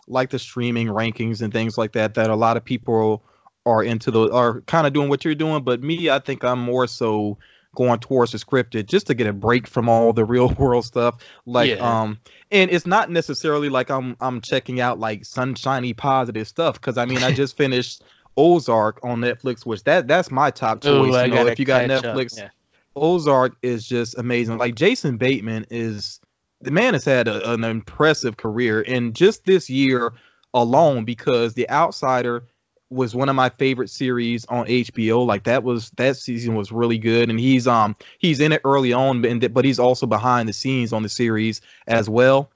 like the streaming rankings and things like that a lot of people are into are kind of doing what you're doing, but me, I think I'm more so going towards the scripted just to get a break from all the real world stuff. Like and it's not necessarily like I'm checking out like sunshiny positive stuff, because I mean I just finished Ozark on Netflix, which that's my top choice. I You know, gotta if you got catch Netflix, up. Yeah. Ozark is just amazing. Like Jason Bateman is the man has had an impressive career, and just this year alone, because The Outsider was one of my favorite series on HBO. Like that season was really good, and he's in it early on, but he's also behind the scenes on the series as well.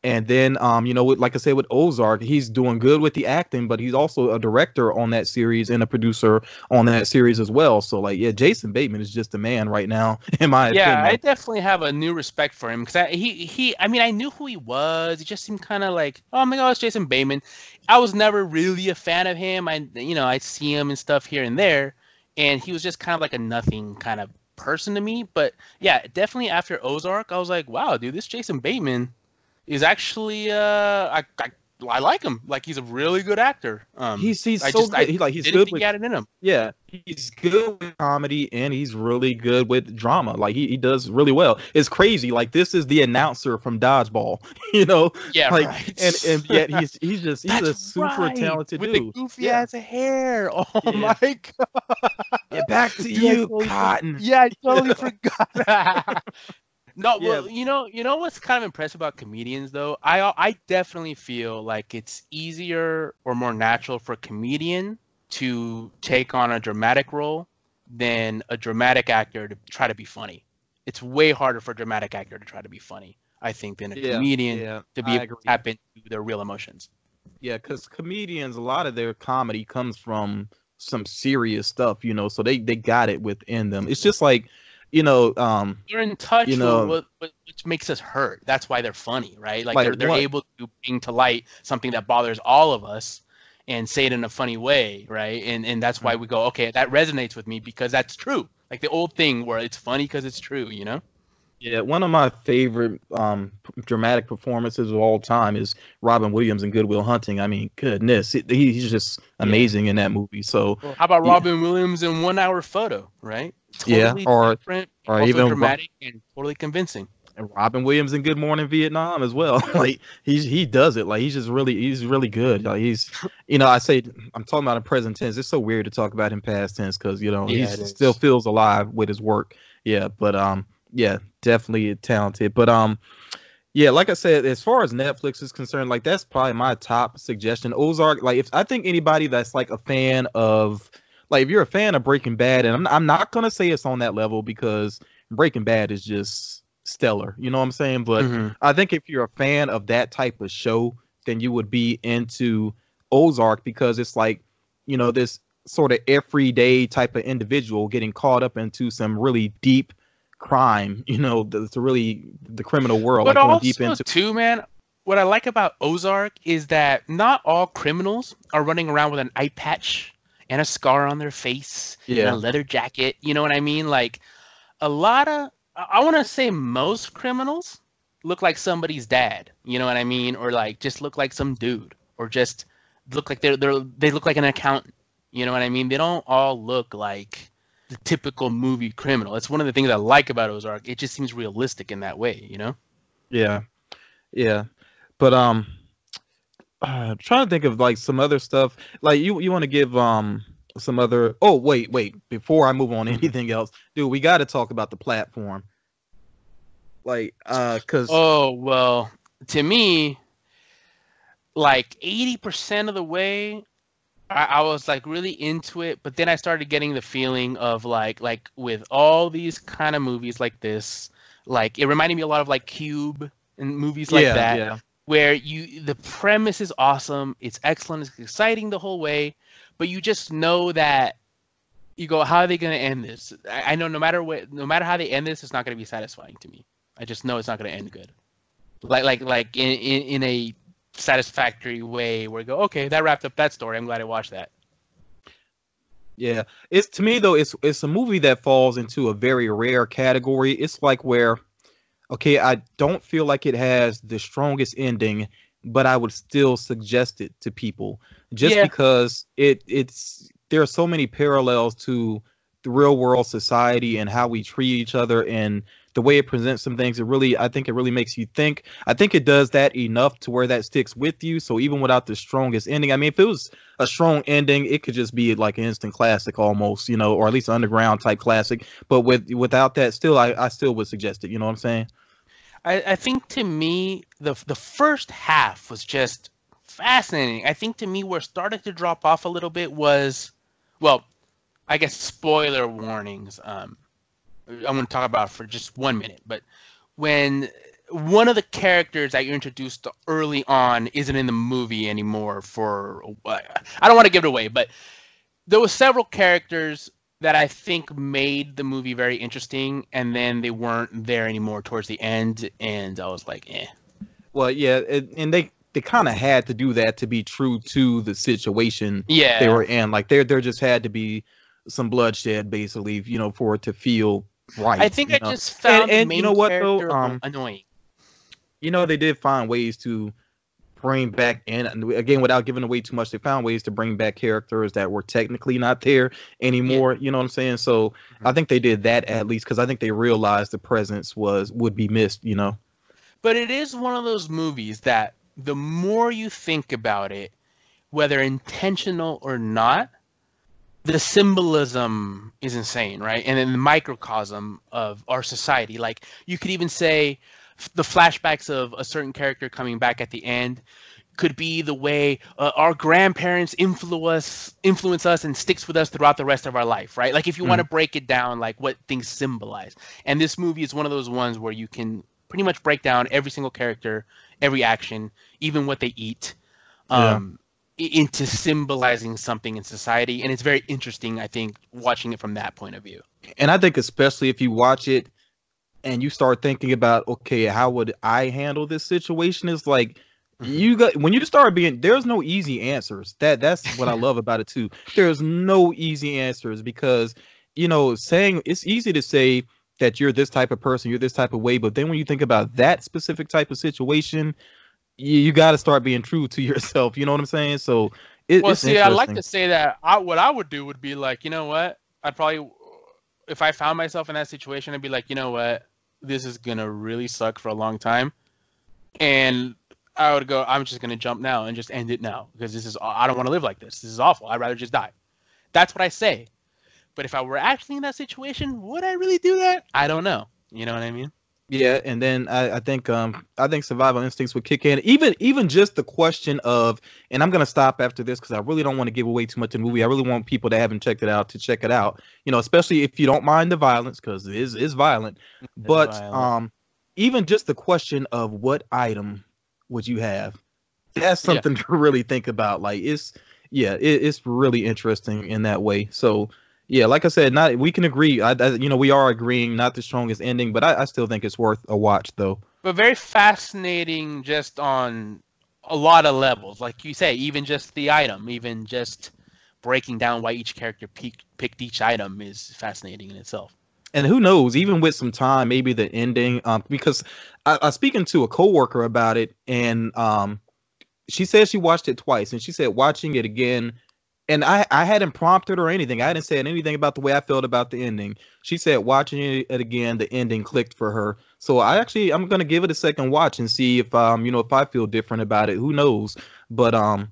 And then, you know, like I said, with Ozark, he's doing good with the acting, but he's also a director on that series and a producer on that series as well. So, like, yeah, Jason Bateman is just a man right now, in my Yeah, I opinion. definitely have a new respect for him because I mean, I knew who he was. He just seemed kind of like, oh my God, it's Jason Bateman. I was never really a fan of him. I see him and stuff here and there, and he was just kind of like a nothing kind of person to me. But yeah, definitely after Ozark, I was like, wow, dude, this Jason Bateman is actually I like him. Like he's a really good actor. He's I so just I good. He's didn't good think with he had it in him. yeah, he's good with comedy, and he's really good with drama. Like he does really well. It's crazy. Like this is the announcer from Dodgeball, you know? Yeah, Like right. and yet he's a That's super right. talented With dude. the goofy Yeah. ass hair. Oh Yeah. my God. Yeah, back to Dude, you, Cotton. I totally forgot that. No, Yeah, well, you know what's kind of impressive about comedians though? I definitely feel like it's easier or more natural for a comedian to take on a dramatic role than a dramatic actor to try to be funny. It's way harder for a dramatic actor to try to be funny, I think, than a comedian yeah, to be I able to agree. tap into their real emotions. Yeah, because comedians, a lot of their comedy comes from some serious stuff, you know, so they got it within them. It's just like, you know, They're in you touch with know, what which makes us hurt. That's why they're funny, right? Like like they're what able to bring to light something that bothers all of us and say it in a funny way, right? And that's why we go, okay, that resonates with me because that's true. Like the old thing where it's funny because it's true, you know? Yeah, one of my favorite dramatic performances of all time is Robin Williams in Good Will Hunting. I mean, goodness, he's just Yeah. amazing in that movie. So, Well, how about yeah, Robin Williams in 1 Hour Photo, right? yeah, Totally different, or also even dramatic and totally convincing. Robin Williams in Good Morning Vietnam as well. Like he does it. Like he's really good. Like he's, you know, I'm talking about in present tense. It's so weird to talk about him past tense because you know Yeah, it he's still is. feels alive with his work. Yeah, but yeah, definitely talented. But yeah, like I said, as far as Netflix is concerned, like that's probably my top suggestion. Ozark, like if I think anybody that's like a fan of, like if you're a fan of Breaking Bad, and I'm not gonna say it's on that level because Breaking Bad is just stellar, you know what I'm saying? But Hmm. I think if you're a fan of that type of show, then you would be into Ozark because it's like, you know, this sort of everyday type of individual getting caught up into some really deep crime, you know, the really the criminal world, But like going deep also into. too, man, what I like about Ozark is that not all criminals are running around with an eye patch and a scar on their face and a Yeah, leather jacket. You know what I mean? Like a lot of, I want to say most criminals look like somebody's dad. You know what I mean? Or like just look like some dude, or just look like they look like an accountant. You know what I mean? They don't all look like the typical movie criminal. It's one of the things I like about Ozark. It just seems realistic in that way. You know? yeah, yeah. But trying to think of like some other stuff. Like you want to give some other. Oh wait, before I move on to Mhm. anything else, dude, we got to talk about the platform. Like cuz Oh, well, to me, like 80% of the way, I was like really into it, but then I started getting the feeling of like with all these kind of movies like this, like it reminded me a lot of like Cube and movies like yeah, that, yeah. where the premise is awesome, it's excellent, it's exciting the whole way, but you just know that you go, how are they going to end this? I know no matter how they end this, it's not going to be satisfying to me. I just know it's not going to end good. Like in a satisfactory way where you go, okay, that wrapped up that story. I'm glad I watched that. Yeah, it's to me though, it's a movie that falls into a very rare category. It's like where, okay, I don't feel like it has the strongest ending, but I would still suggest it to people just Yeah. because it's there are so many parallels to the real world society and how we treat each other and the way it presents some things. I think it really makes you think. I think it does that enough to where that sticks with you. So even without the strongest ending, I mean, if it was a strong ending, it could just be like an instant classic almost, you know, or at least an underground type classic. But without that, still, I still would suggest it. You know what I'm saying? I think to me, the first half was just fascinating. I think to me, where it started to drop off a little bit was, well, I guess spoiler warnings. I'm going to talk about it for just 1 minute, but when one of the characters that you're introduced to early on isn't in the movie anymore I don't want to give it away, but there were several characters that I think made the movie very interesting, and then they weren't there anymore towards the end, and I was like, eh. Well, yeah, and they kind of had to do that to be true to the situation they were in. Like there just had to be some bloodshed, basically, you know, for it to feel right. I think I just found and the main you know what character though, annoying. You know, they did find ways to bring back in, and again, without giving away too much, they found ways to bring back characters that were technically not there anymore. You know what I'm saying? So I think they did that at least because I think they realized the presence would be missed. You know. But it is one of those movies that the more you think about it, whether intentional or not, the symbolism is insane, right? And in the microcosm of our society, like you could even say the flashbacks of a certain character coming back at the end could be the way our grandparents influence us and sticks with us throughout the rest of our life, right? Like if you want to break it down, like what things symbolize. And this movie is one of those ones where you can pretty much break down every single character, every action, even what they eat, into symbolizing something in society. And it's very interesting, I think, watching it from that point of view. And I think especially if you watch it and you start thinking about, okay, how would I handle this situation? It's like when you start there's no easy answers. That's what I love about it too. There's no easy answers because, you know, it's easy to say that you're this type of person, you're this type of way, but then when you think about that specific type of situation, you got to start being true to yourself. You know what I'm saying? So it's I like to say that what I would do would be like, you know what? I'd probably, if I found myself in that situation, I'd be like, you know what? This is going to really suck for a long time. And I would go, I'm just going to jump now and just end it now because I don't want to live like this. This is awful. I'd rather just die. That's what I say. But if I were actually in that situation, would I really do that? I don't know. You know what I mean? Yeah, and then I think survival instincts would kick in. Even just the question of, and I'm gonna stop after this because I really don't want to give away too much in the movie. I really want people that haven't checked it out to check it out. You know, especially if you don't mind the violence because it is violent. But even just the question of what item would you have? That's something to really think about. Like it's really interesting in that way. So. Yeah, like I said, we can agree. We are agreeing, not the strongest ending, but I still think it's worth a watch, though. But very fascinating, just on a lot of levels. Like you say, even just the item, even just breaking down why each character picked each item is fascinating in itself. And who knows, even with some time, maybe the ending. Because I was speaking to a coworker about it, and she said she watched it twice, and she said watching it again. And I hadn't prompted her or anything. I hadn't said anything about the way I felt about the ending. She said watching it again, the ending clicked for her. So I'm going to give it a second watch and see if if I feel different about it. Who knows? But I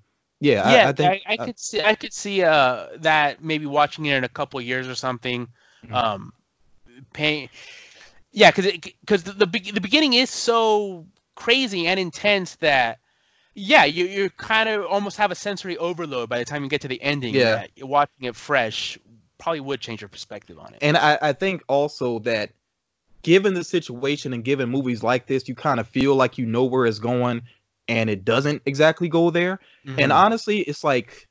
think I could see that maybe watching it in a couple of years or something. Because the beginning is so crazy and intense that. Yeah, you kind of almost have a sensory overload by the time you get to the ending. Yeah, watching it fresh probably would change your perspective on it. And I think also that given the situation and given movies like this, you kind of feel like you know where it's going, and it doesn't exactly go there. Mm-hmm. And honestly, it's like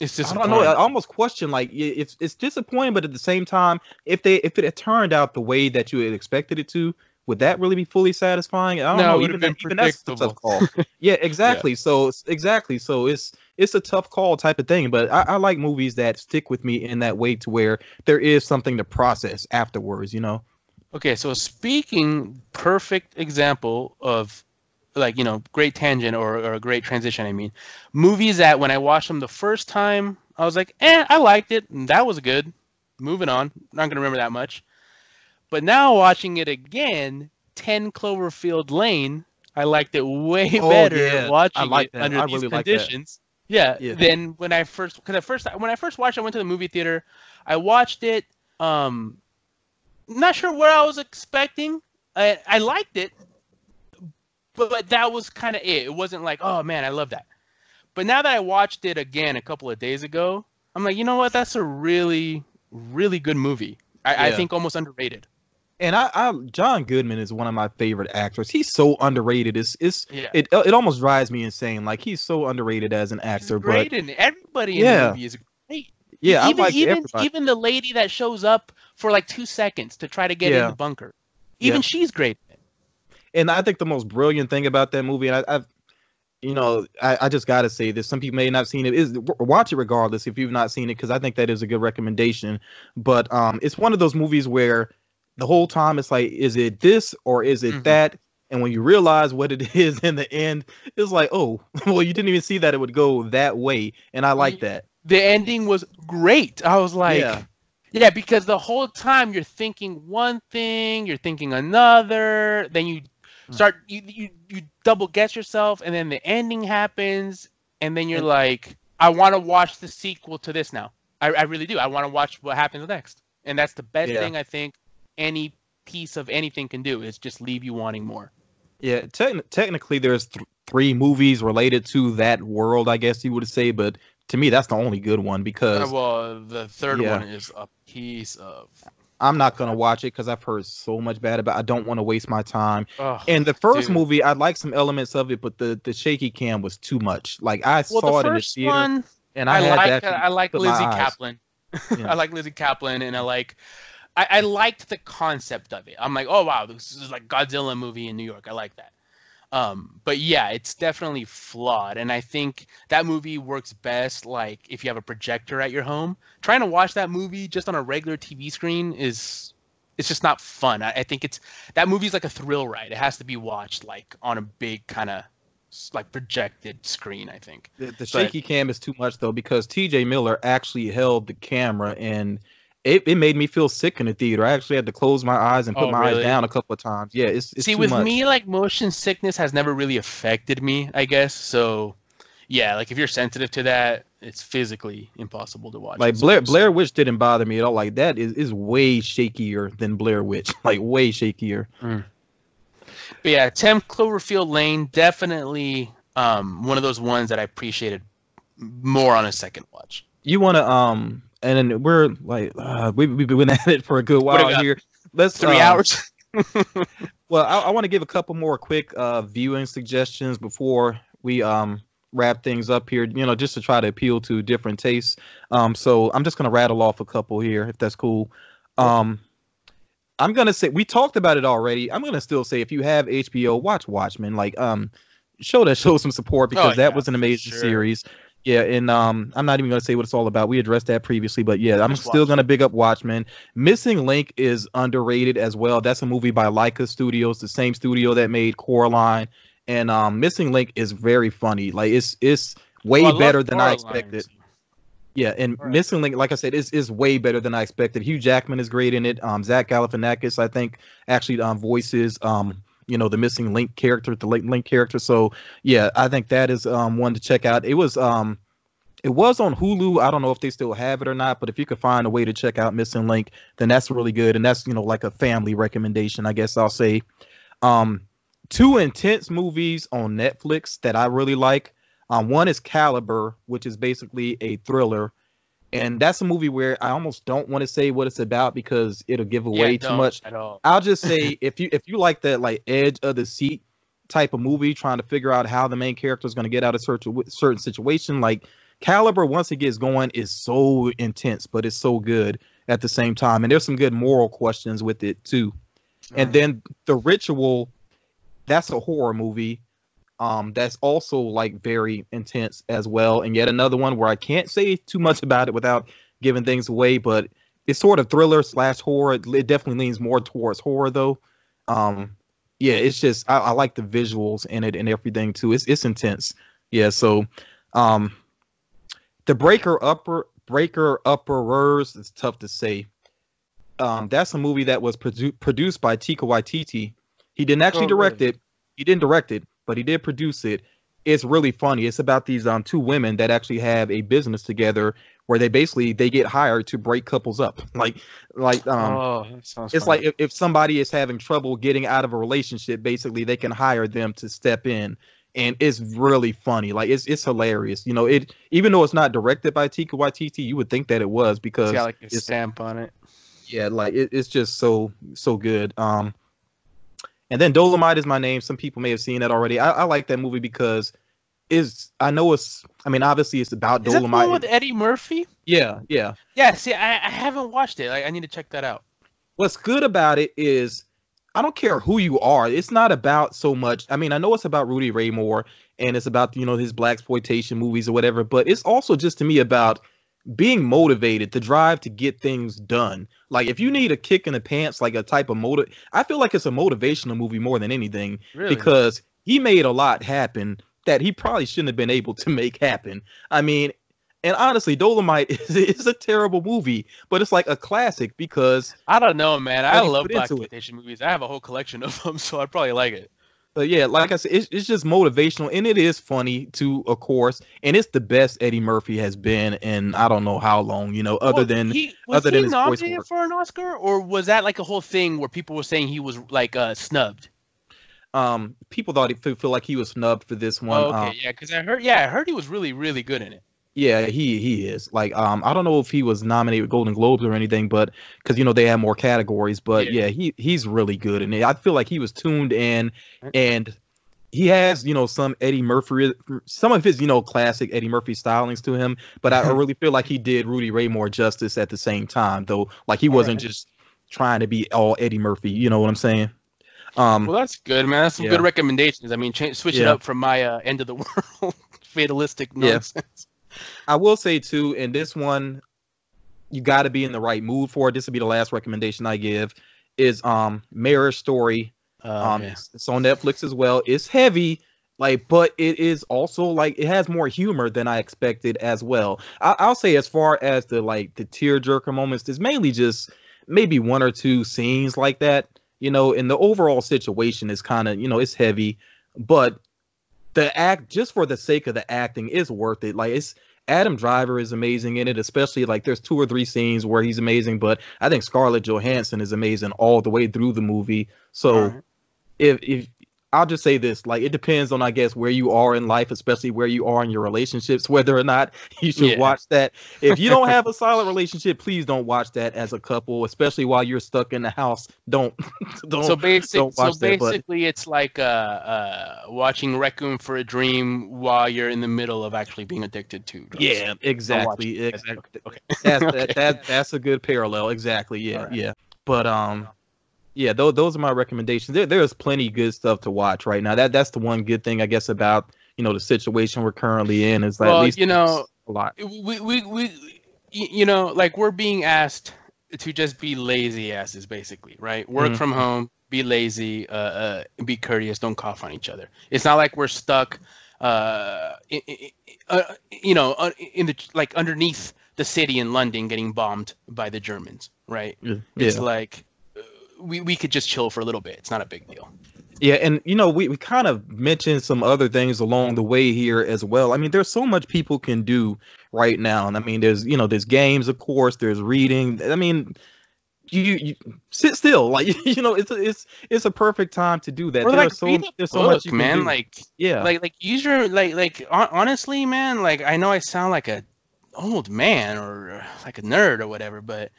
it's just I don't know. I almost question like it's disappointing, but at the same time, if it had turned out the way that you had expected it to. Would that really be fully satisfying? I don't know. Even that's a tough call. Yeah, exactly. Yeah. So it's a tough call type of thing. But I like movies that stick with me in that way to where there is something to process afterwards. You know. Okay, so perfect example of great tangent or a great transition. I mean, movies that when I watched them the first time, I was like, I liked it, and that was good. moving on. Not gonna remember that much. But now watching it again, 10 Cloverfield Lane, I liked it way Oh better yeah, I watching like it that. under I these really like that. conditions. Yeah, Yeah. than when I first, because when I first watched, I went to the movie theater. I watched it. Not sure what I was expecting. I liked it, but that was kind of it. It wasn't like, oh man, I love that. But now that I watched it again a couple of days ago, I'm like, you know what? That's a really, really good movie. I Yeah. think almost underrated. And John Goodman is one of my favorite actors. He's so underrated. Yeah. It almost drives me insane. Like he's so underrated as an He's actor. But great, and everybody in the yeah, movie is great. yeah, I Even like even everybody. even the lady that shows up for like 2 seconds to try to get in Yeah, the bunker, yeah. even she's great. And I think the most brilliant thing about that movie, and I just got to say this. Some people may not have seen it. Is watch it regardless if you've not seen it, because I think that is a good recommendation. But it's one of those movies where the whole time it's like, is it this or is it that? And when you realize what it is in the end, it's like, oh, well, you didn't even see that it would go that way, and I like that. The ending was great. I was like, Yeah. yeah, because the whole time you're thinking one thing, you're thinking another, then you start you double guess yourself, and then the ending happens, and then you're And like, I want to watch the sequel to this now. I really do. I want to watch what happens next, and that's the best yeah, thing I think any piece of anything can do, is just leave you wanting more. yeah. Technically, there's three movies related to that world, I guess you would say, but to me, that's the only good one because Well, the third yeah, one is a piece of I'm not gonna crap. watch it because I've heard so much bad about. I don't want to waste my time. Oh, And the first dude. movie, I like some elements of it, but the shaky cam was too much. Like I Well, the saw it in the first theater, one, and I had to actually I like put my Lizzie eyes. Kaplan. Yeah, I like Lizzie Kaplan, and I liked the concept of it. I'm like, oh wow, this is like Godzilla movie in New York. I like that. But yeah, it's definitely flawed, and I think that movie works best like if you have a projector at your home. Trying to watch that movie just on a regular TV screen is it's just not fun. I think that movie's like a thrill ride. It has to be watched like on a big kind of like projected screen, I think. the But shaky cam is too much though because T.J. Miller actually held the camera, and it made me feel sick in the theater. I actually had to close my eyes and put oh my eyes really? down a couple of times. Yeah, it's See, too with much. me, like motion sickness has never really affected me, I guess. So yeah, like if you're sensitive to that, it's physically impossible to watch it. Like Blair Witch didn't bother me at all. Like that is way shakier than Blair Witch. Like way shakier. Mm. But yeah, 10 Cloverfield Lane, definitely one of those ones that I appreciated more on a second watch. You want to and then we're like we've been at it for a good What do while we got? here. Let's 3 hours? well, I want to give a couple more quick viewing suggestions before we wrap things up here. You know, just to try to appeal to different tastes. So I'm just gonna rattle off a couple here, if that's cool. Um, I'm gonna say we talked about it already. I'm gonna still say if you have HBO, watch Watchmen. Like show some support because that Yeah, was an for amazing sure. series. Yeah, and I'm not even gonna say what it's all about. We addressed that previously, but yeah, I'm Just still watch gonna it. big up Watchmen. Missing Link is underrated as well. That's a movie by Leica Studios, the same studio that made Coraline. And Missing Link is very funny. Like it's Oh, way I love better than I Coraline. expected. Yeah, and All right. Missing Link, like I said, is way better than I expected. Hugh Jackman is great in it. Zach Galifianakis, I think, actually voices the Missing Link character, the Link character. So yeah, I think that is one to check out. It was on Hulu. I don't know if they still have it or not, but if you could find a way to check out Missing Link, then that's really good. And that's like a family recommendation, I guess I'll say. Two intense movies on Netflix that I really like. One is Caliber, which is basically a thriller, and that's a movie where I almost don't want to say what it's about because it'll give Yeah, away too don't much. at all. I'll just say if you like that like edge of the seat type of movie, trying to figure out how the main character is going to get out of certain situation, like Caliber, once it gets going, is so intense, but it's so good at the same time, and there's some good moral questions with it too. And then The Ritual, that's a horror movie. That's also like very intense as well, and yet another one where I can't say too much about it without giving things away, but it's sort of thriller slash horror. It definitely leans more towards horror though. Yeah, it's just I like the visuals in it and everything too. It's intense. Yeah, so the Breaker Upperers. It's tough to say. That's a movie that was produced by Taika Waititi. He didn't actually direct it. He didn't direct it, but he did produce it. It's really funny. It's about these two women that actually have a business together where they get hired to break couples up. Oh, that sounds it's funny. like if somebody is having trouble getting out of a relationship, basically they can hire them to step in. And it's really funny. Like it's hilarious. You know, it even though it's not directed by Taika Waititi, you would think that it was because It's got like a stamp on it. yeah, like it's just so good. And then Dolomite Is My Name. Some people may have seen that already. I like that movie because obviously it's about Is Dolomite. that the one with Eddie Murphy? Yeah. Yeah, see, I haven't watched it. I need to check that out. What's good about it is I don't care who you are. It's not about so much. I mean, I know it's about Rudy Ray Moore and it's about, his blaxploitation movies or whatever, but it's also just to me about being motivated, the drive to get things done. Like if you need a kick in the pants, like a type of I feel like it's a motivational movie more than anything. Really? Because he made a lot happen that he probably shouldn't have been able to make happen. I mean, and honestly, Dolomite is a terrible movie, but it's like a classic because I don't know, man. I love put into blaxploitation movies. I have a whole collection of them, so I'd probably like it. But yeah, like I said, it's just motivational and it is funny too, of course. And it's the best Eddie Murphy has been in I don't know how long, other than he his voice nominated work. for an Oscar, or was that like a whole thing where people were saying he was like snubbed? People thought he feel like he was snubbed for this one. Oh, okay, yeah, because I heard he was really, really good in it. Yeah, he is. Like, I don't know if he was nominated with Golden Globes or anything, but because they have more categories. But yeah, he's really good in it. I feel like he was tuned in, and he has some Eddie Murphy, some of his classic Eddie Murphy stylings to him. But I really feel like he did Rudy Ray Moore justice at the same time, though. Like he wasn't just trying to be all Eddie Murphy. You know what I'm saying? Well, that's good, man. That's some good recommendations. I mean, switch it up from my end of the world fatalistic nonsense. Yeah. I will say too, in this one, you got to be in the right mood for it. This will be the last recommendation I give. Is Marriage Story. It's on Netflix as well. It's heavy, but it is also it has more humor than I expected as well. I'll say as far as the tearjerker moments, there's mainly just maybe one or two scenes like that. And the overall situation is kind of it's heavy, but the act, just for the sake of the acting, is worth it. It's Adam Driver is amazing in it, especially there's 2 or 3 scenes where he's amazing, but I think Scarlett Johansson is amazing all the way through the movie. So if I'll just say this, it depends on, I guess, where you are in life, especially where you are in your relationships, whether or not you should watch that. If you don't have a solid relationship, please don't watch that as a couple, especially while you're stuck in the house. Don't watch basically, it's like watching Requiem for a Dream while you're in the middle of actually being addicted to drugs. Yeah, exactly. Okay. That's a good parallel. Exactly. Yeah, yeah. But yeah, those are my recommendations. There's plenty of good stuff to watch right now. That's the one good thing, I guess, about the situation we're currently in is at least a lot. We're being asked to just be lazy asses, basically, right? Work from home, be lazy, be courteous, don't cough on each other. It's not like we're stuck, in the underneath the city in London getting bombed by the Germans, right? Yeah. It's like we could just chill for a little bit. It's not a big deal. Yeah, and we kind of mentioned some other things along the way here as well. I mean, there's so much people can do right now, and I mean, there's games, of course, there's reading. I mean, you sit still, it's a perfect time to do that. There's so much you can man. do. Use your honestly, man. I know I sound like a old man or like a nerd or whatever, but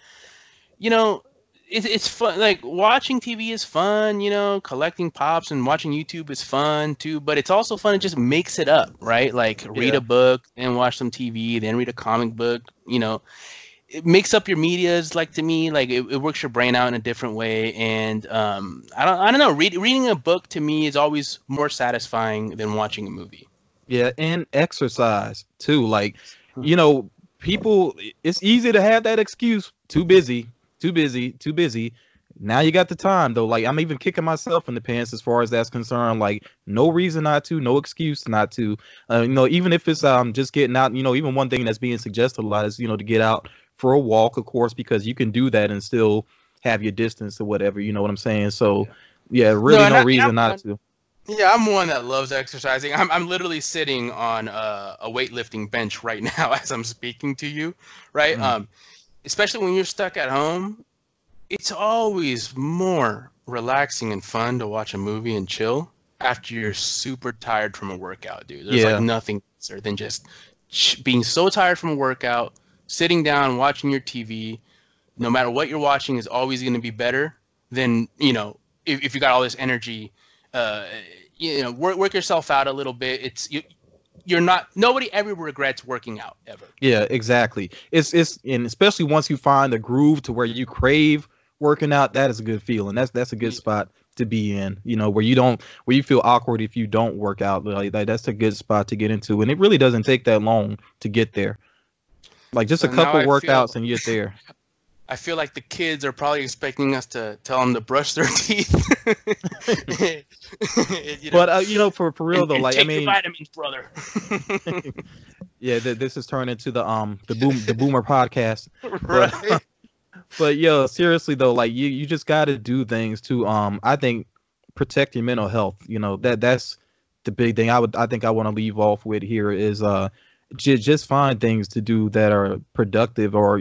it's fun. Watching TV is fun, collecting pops and watching YouTube is fun too, but it's also fun. It just makes it up, right? Read a book and watch some TV, then read a comic book, it makes up your medias. To me, it works your brain out in a different way. And I don't know, reading a book to me is always more satisfying than watching a movie. Yeah. And exercise too. People, it's easy to have that excuse. Too busy. Now you got the time though. Like I'm even kicking myself in the pants as far as that's concerned. Like no reason not to, no excuse not to. Even if it's just getting out. Even one thing that's being suggested a lot is to get out for a walk, of course, because you can do that and still have your distance or whatever. You know what I'm saying? So yeah, really no reason not to. Yeah, I'm one that loves exercising. I'm literally sitting on a weightlifting bench right now as I'm speaking to you, right? Especially when you're stuck at home, it's always more relaxing and fun to watch a movie and chill after you're super tired from a workout, dude. There's like nothing better than just being so tired from a workout, sitting down, watching your TV. No matter what you're watching is always going to be better than, if you got all this energy, work yourself out a little bit. You're not, nobody ever regrets working out ever. Yeah, exactly. It's and especially once you find the groove to where you crave working out, that is a good feeling. That's a good spot to be in, where you feel awkward if you don't work out. Like that's a good spot to get into. And it really doesn't take that long to get there. Like just a couple workouts and you're there. I feel like the kids are probably expecting us to tell them to brush their teeth. But for real though, like take your vitamins, brother. Yeah, this has turned into the boomer podcast. Right. But yo, seriously though, like you just got to do things to I think protect your mental health. That's the big thing. I think I want to leave off with here is just find things to do that are productive or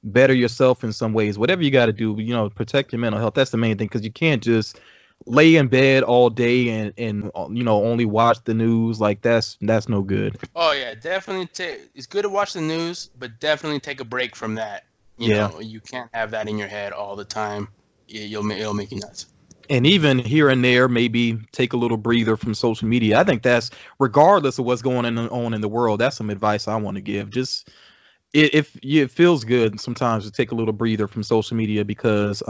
better yourself in some ways. Whatever you got to do, protect your mental health. That's the main thing, because you can't just lay in bed all day and only watch the news. Like that's no good. Oh yeah, definitely. It's good to watch the news, but definitely take a break from that. You can't have that in your head all the time. It'll make you nuts. And even here and there, maybe take a little breather from social media. I think that's, regardless of what's going on in the world, that's some advice I want to give. Just it feels good sometimes to take a little breather from social media, because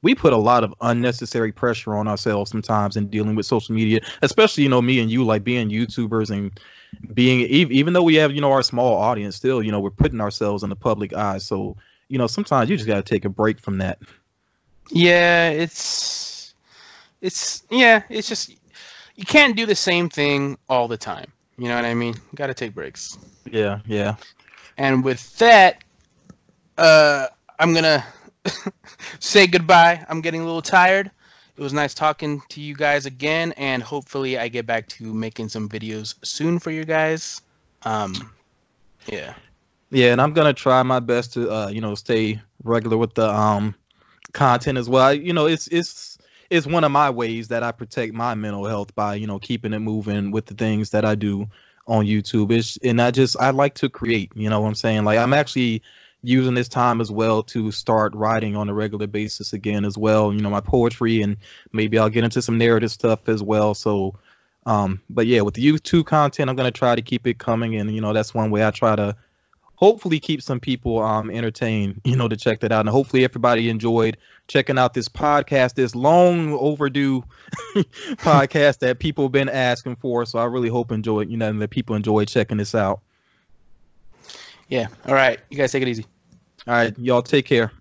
we put a lot of unnecessary pressure on ourselves sometimes in dealing with social media, especially me and you, like being YouTubers and being, even though we have our small audience, still we're putting ourselves in the public eye. So sometimes you just got to take a break from that. Yeah, it's just, you can't do the same thing all the time. You know what I mean? You got to take breaks. Yeah. And with that, I'm going to say goodbye. I'm getting a little tired. It was nice talking to you guys again, and hopefully I get back to making some videos soon for you guys. Yeah, and I'm going to try my best to, stay regular with the content as well. It's one of my ways that I protect my mental health by, keeping it moving with the things that I do on YouTube. I like to create, what I'm saying? Like I'm actually using this time as well to start writing on a regular basis again as well, my poetry, and maybe I'll get into some narrative stuff as well. So but yeah, with the YouTube content, I'm going to try to keep it coming, and that's one way I try to hopefully keep some people entertained, to check that out. And hopefully everybody enjoyed checking out this podcast, this long overdue podcast that people have been asking for. So I really hope and that people enjoy checking this out. Yeah. All right. You guys take it easy. All right. Y'all take care.